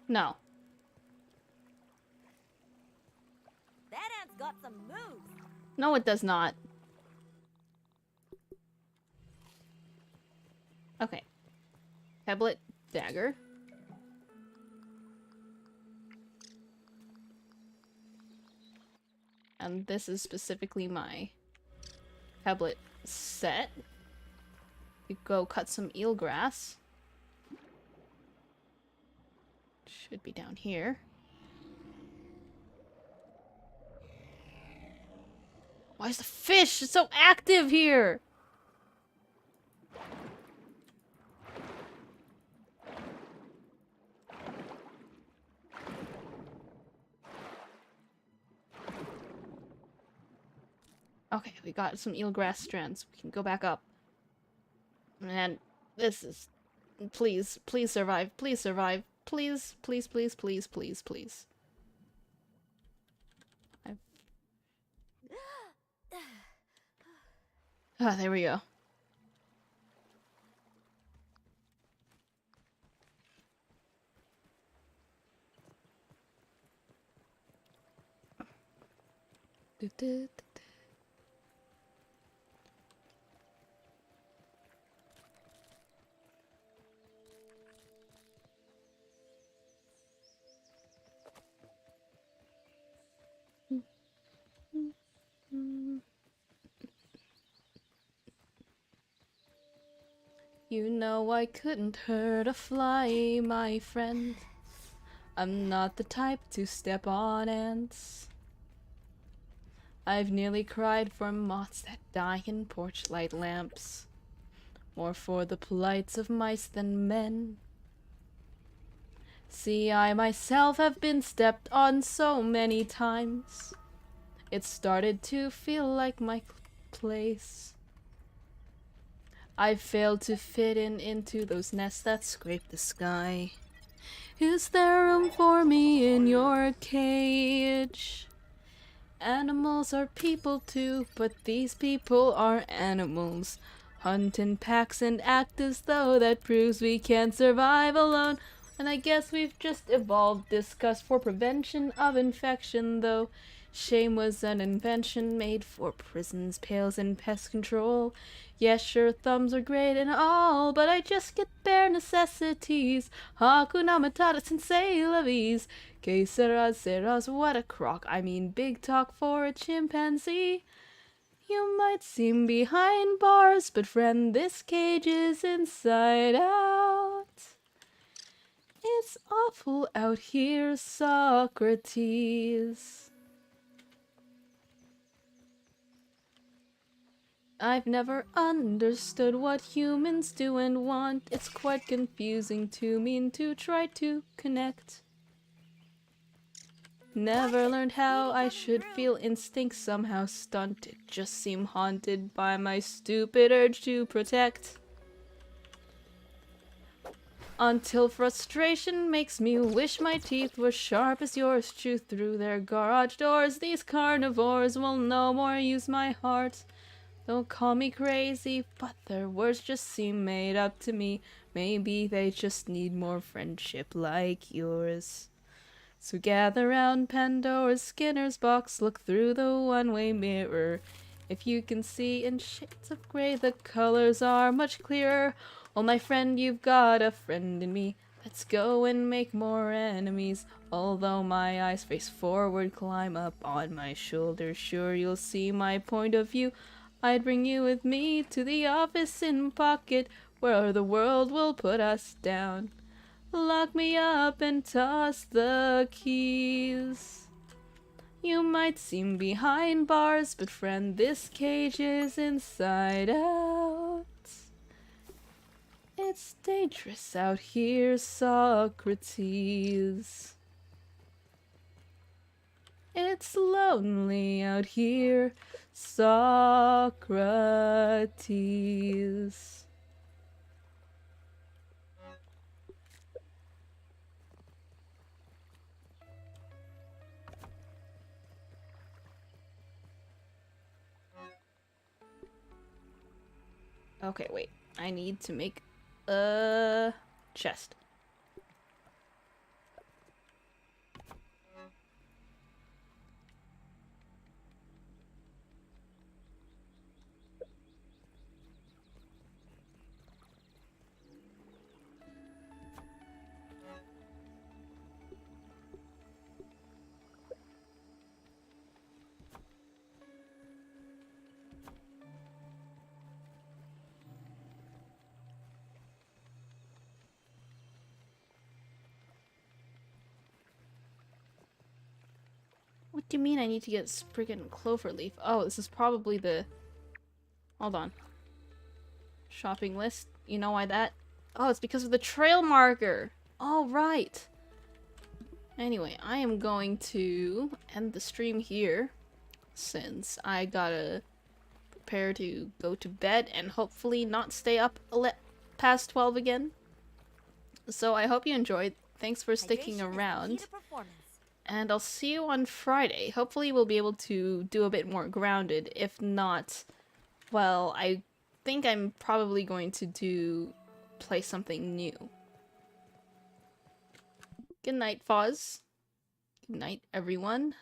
No. That ant's got some moves. No, it does not. Okay. Tablet, dagger. And this is specifically my tablet set. You go cut some eelgrass. Should be down here. Why is the fish so active here? Okay, we got some eelgrass strands. We can go back up. Man, this is... Please, please survive. Please survive. Please, please, please, please, please, please. Ah, there we go. You know I couldn't hurt a fly, my friend. I'm not the type to step on ants. I've nearly cried for moths that die in porch light lamps, more for the plights of mice than men. See, I myself have been stepped on so many times. It started to feel like my place. I failed to fit into those nests that scrape the sky. Is there room for me in your cage? Animals are people too, but these people are animals. Hunt in packs and act as though that proves we can't survive alone. And I guess we've just evolved disgust for prevention of infection, though. Shame was an invention made for prisons, pails, and pest control. Yes, sure, thumbs are great and all, but I just get bare necessities. Hakuna Matata sensei levies. Que seras, seras, what a crock. I mean, big talk for a chimpanzee. You might seem behind bars, but friend, this cage is inside out. It's awful out here, Socrates. I've never understood what humans do and want. It's quite confusing to me to try to connect. Never learned how I should feel instincts somehow stunted. Just seem haunted by my stupid urge to protect. Until frustration makes me wish my teeth were sharp as yours. Chew through their garage doors. These carnivores will no more use my heart. Don't call me crazy, but their words just seem made up to me. Maybe they just need more friendship like yours. So gather round Pandora's Skinner's box, look through the one-way mirror. If you can see in shades of gray, the colors are much clearer. Oh, my friend, you've got a friend in me. Let's go and make more enemies. Although my eyes face forward, climb up on my shoulder. Sure, you'll see my point of view. I'd bring you with me to the office in pocket, where the world will put us down. Lock me up and toss the keys. You might seem behind bars, but friend, this cage is inside out. It's dangerous out here, Socrates. It's lonely out here, Socrates. Okay, wait. I need to make a chest. What do you mean I need to get friggin' clover leaf? Oh, this is probably the... Hold on. Shopping list. You know why that? Oh, it's because of the trail marker. All right. Anyway, I am going to end the stream here, since I gotta prepare to go to bed and hopefully not stay up past 12 again. So I hope you enjoyed. Thanks for sticking around. And I'll see you on Friday. Hopefully we'll be able to do a bit more grounded. If not, well, I think I'm probably going to play something new. Good night, Foz. Good night, everyone.